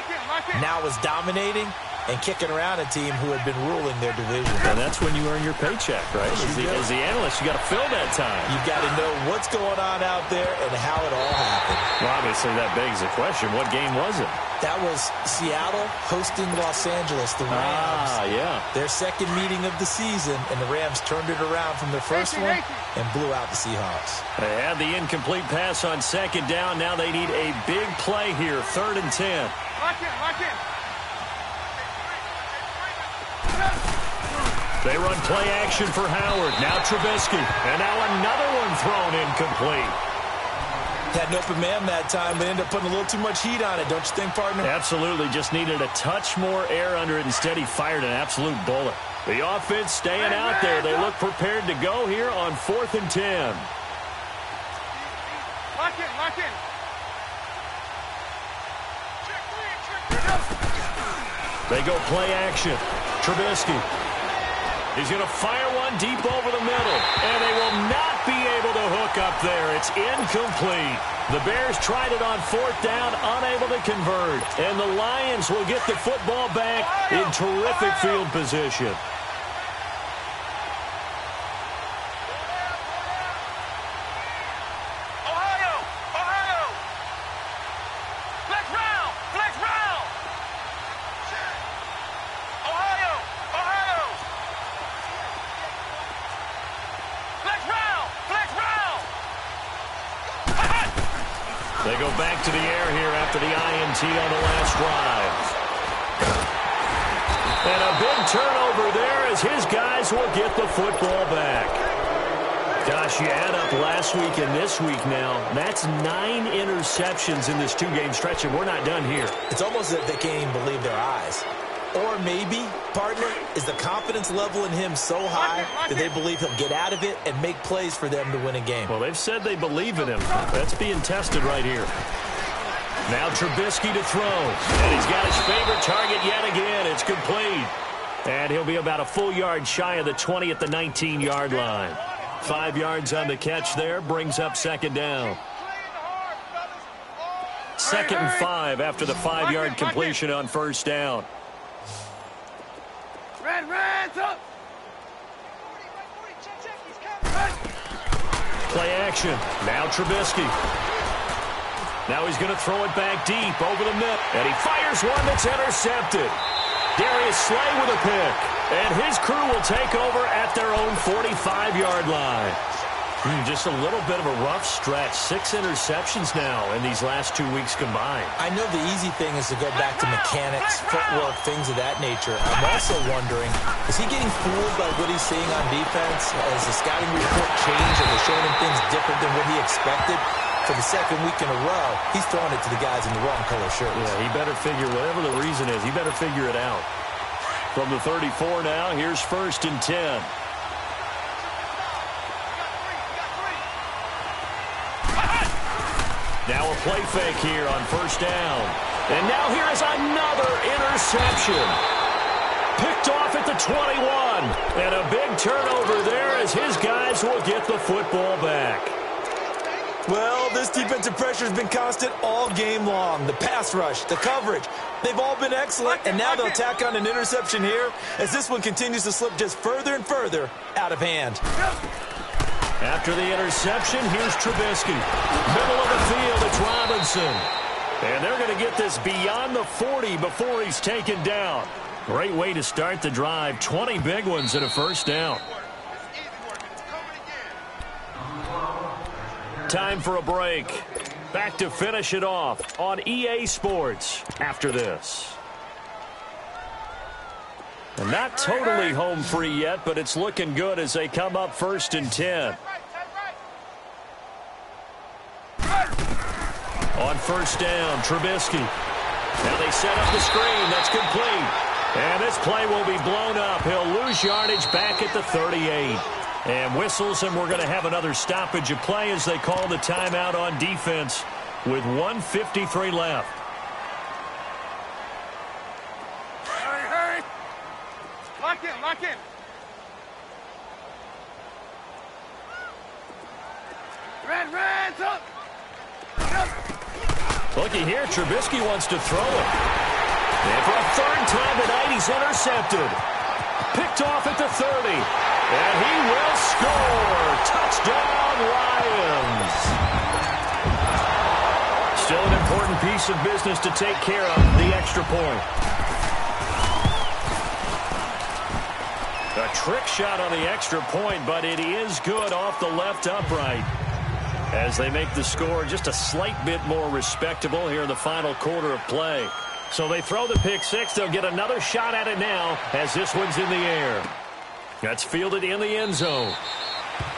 now was dominating and kicking around a team who had been ruling their division. And that's when you earn your paycheck, right? As the analyst, you got to fill that time. You've got to know what's going on out there and how it all happened. Well, obviously, that begs the question, what game was it? That was Seattle hosting Los Angeles, the Rams. Yeah. Their second meeting of the season, and the Rams turned it around from their first one and blew out the Seahawks. They had the incomplete pass on second down. Now they need a big play here, 3rd and 10. Lock in. They run play action for Howard. Now Trubisky. And now another one thrown incomplete. Had an open man that time, but ended up putting a little too much heat on it, don't you think, partner? Absolutely. Just needed a touch more air under it. Instead, he fired an absolute bullet. The offense staying out there. They look prepared to go here on 4th and 10. Lock in. They go play action. Trubisky. He's going to fire one deep over the middle. And they will not be able to hook up there. It's incomplete. The Bears tried it on 4th down, unable to convert. And the Lions will get the football back in terrific field position. They go back to the air here after the INT on the last drive. And a big turnover there as his guys will get the football back. Gosh, you add up last week and this week now. That's 9 interceptions in this 2-game stretch, and we're not done here. It's almost as if they can't even believe their eyes. Or maybe, partner, is the confidence level in him so high that they believe he'll get out of it and make plays for them to win a game. Well, they've said they believe in him. That's being tested right here. Now Trubisky to throw. And he's got his favorite target yet again. It's complete. And he'll be about a full yard shy of the 20 at the 19-yard line. 5 yards on the catch there. Brings up 2nd down. 2nd and 5 after the 5-yard completion on 1st down. Ran, tuck. Play action. Now Trubisky. Now he's going to throw it back deep over the middle. And he fires one that's intercepted. Darius Slay with a pick. And his crew will take over at their own 45-yard line. Just a little bit of a rough stretch. 6 interceptions now in these last 2 weeks combined. I know the easy thing is to go back to mechanics, footwork, things of that nature. I'm also wondering, is he getting fooled by what he's seeing on defense? Has the scouting report changed? Are they showing him things different than what he expected? For the second week in a row, he's throwing it to the guys in the wrong color shirts. Yeah, he better figure, whatever the reason is, he better figure it out. From the 34 now, here's 1st and 10. Now a play fake here on 1st down. And now here is another interception. Picked off at the 21. And a big turnover there as his guys will get the football back. Well, this defensive pressure has been constant all game long. The pass rush, the coverage, they've all been excellent. And now they'll tack on an interception here as this one continues to slip just further and further out of hand. After the interception, here's Trubisky. Middle of the field, it's Robinson. And they're going to get this beyond the 40 before he's taken down. Great way to start the drive. 20 big ones and a 1st down. Time for a break. Back to finish it off on EA Sports after this. And not totally home free yet, but it's looking good as they come up 1st and 10. On 1st down, Trubisky. Now they set up the screen. That's complete. And this play will be blown up. He'll lose yardage back at the 38. And whistles, and we're going to have another stoppage of play as they call the timeout on defense with 1:53 left. Hurry. Lock in. Red, up. Looky here, Trubisky wants to throw it. And for a 3rd time tonight, he's intercepted. Picked off at the 30. And he will score. Touchdown, Lions. Still an important piece of business to take care of, the extra point. A trick shot on the extra point, but it is good off the left upright. As they make the score just a slight bit more respectable here in the final quarter of play. So they throw the pick six. They'll get another shot at it now as this one's in the air. That's fielded in the end zone.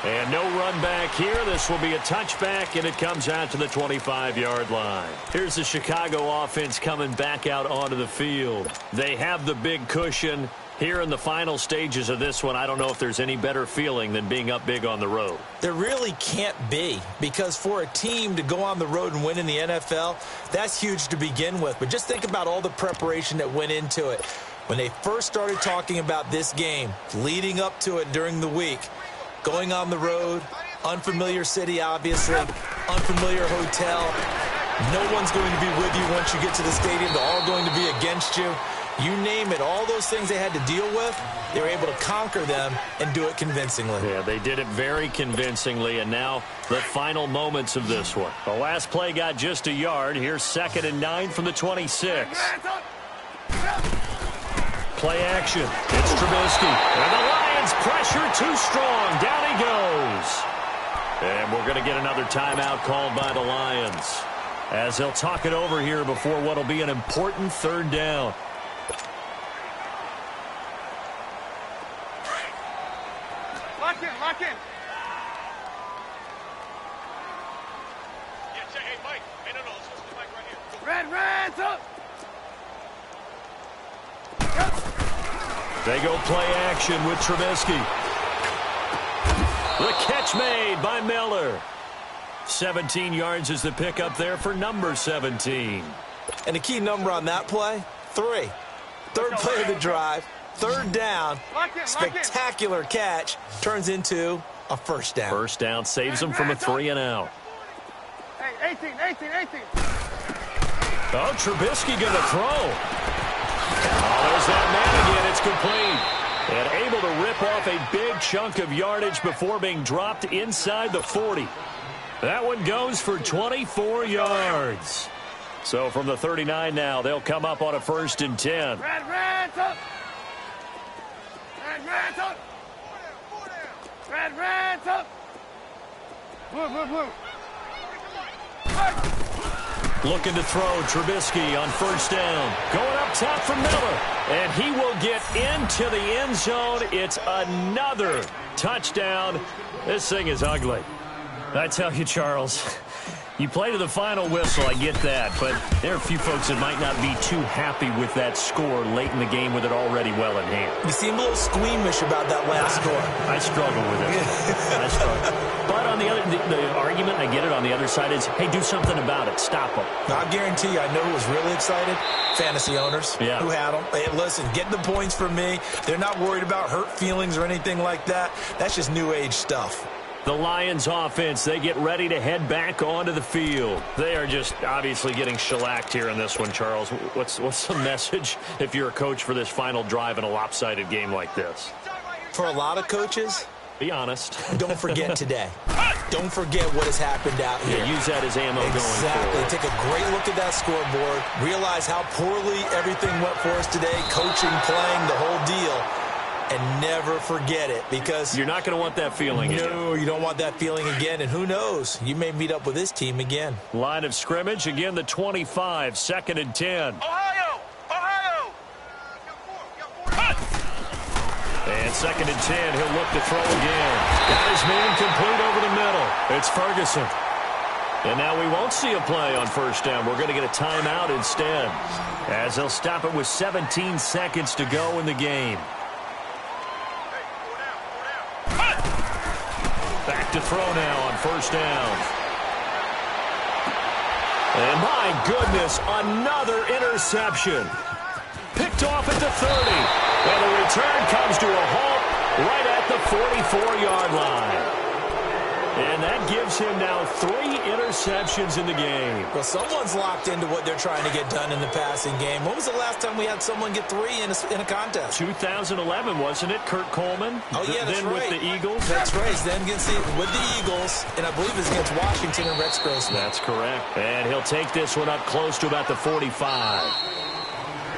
And no run back here. This will be a touchback, and it comes out to the 25-yard line. Here's the Chicago offense coming back out onto the field. They have the big cushion. Here in the final stages of this one, I don't know if there's any better feeling than being up big on the road. There really can't be, because for a team to go on the road and win in the NFL, that's huge to begin with. But just think about all the preparation that went into it. When they first started talking about this game, leading up to it during the week, going on the road, unfamiliar city, obviously, unfamiliar hotel. No one's going to be with you once you get to the stadium. They're all going to be against you. You name it, all those things they had to deal with, they were able to conquer them and do it convincingly. Yeah, they did it very convincingly, and now the final moments of this one. The last play got just a yard. Here's 2nd and 9 from the 26. Play action. It's Trubisky. And the Lions pressure too strong. Down he goes. And we're going to get another timeout called by the Lions, as they'll talk it over here before what will be an important 3rd down. Lock in. Hey, Mike. Hey, no, let's listen to Mike right here. Red's up. They go play action with Trubisky. The catch made by Miller. 17 yards is the pickup there for number 17. And the key number on that play, 3. 3rd play of the drive, 3rd down, spectacular catch, turns into a 1st down. 1st down saves them from a 3 and out. Hey, 18. Oh, Trubisky going to throw. Oh, there's that man again. It's complete. And able to rip off a big chunk of yardage before being dropped inside the 40. That one goes for 24 yards. So from the 39 now, they'll come up on a 1st and 10. Red's up. Red's up. Blue, blue, blue. Looking to throw, Trubisky on first down. Going up top for Miller. And he will get into the end zone. It's another touchdown. This thing is ugly. I tell you, Charles, you play to the final whistle, I get that. But there are a few folks that might not be too happy with that score late in the game with it already well in hand. You seem a little squeamish about that last score. I struggle with it. I struggle. But on the argument, I get it, on the other side is, hey, do something about it. Stop them. I guarantee you, I know who was really excited. Fantasy owners who had them. Hey, listen, get the points for me. They're not worried about hurt feelings or anything like that. That's just new age stuff. The Lions offense, they get ready to head back onto the field. They are just obviously getting shellacked here in this one, Charles. What's the message if you're a coach for this final drive in a lopsided game like this? For a lot of coaches, be honest. Don't forget today. Don't forget what has happened out here. Yeah, use that as ammo going forward. Exactly. Take a great look at that scoreboard. Realize how poorly everything went for us today. Coaching, playing, the whole deal. And never forget it, because you're not going to want that feeling again. No, you don't want that feeling again. And who knows? You may meet up with this team again. Line of scrimmage, again the 25, 2nd and 10. Ohio! Ohio! And 2nd and 10, he'll look to throw again. Got his man complete over the middle. It's Ferguson. And now we won't see a play on first down. We're going to get a timeout instead, as they'll stop it with 17 seconds to go in the game. Back to throw now on first down. And my goodness, another interception. Picked off at the 30. And the return comes to a halt right at the 44-yard line. And that gives him now 3 interceptions in the game. Well, someone's locked into what they're trying to get done in the passing game. When was the last time we had someone get 3 in a contest? 2011, wasn't it? Kurt Coleman? Oh, yeah, that's then right. With the Eagles? That's right. Then with the Eagles, and I believe it's against Washington and Rex Grossman. That's correct. And he'll take this one up close to about the 45.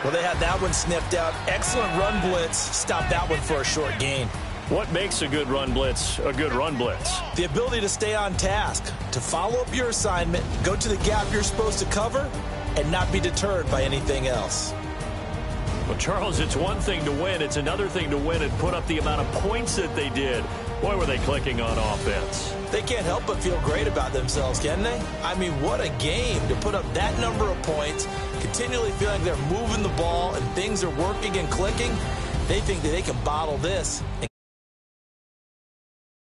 Well, they had that one sniffed out. Excellent run blitz. Stopped that one for a short gain. What makes a good run blitz a good run blitz? The ability to stay on task, to follow up your assignment, go to the gap you're supposed to cover, and not be deterred by anything else. Well, Charles, it's one thing to win. It's another thing to win and put up the amount of points that they did. Boy, were they clicking on offense. They can't help but feel great about themselves, can they? I mean, what a game to put up that number of points, continually feeling they're moving the ball and things are working and clicking. They think that they can bottle this.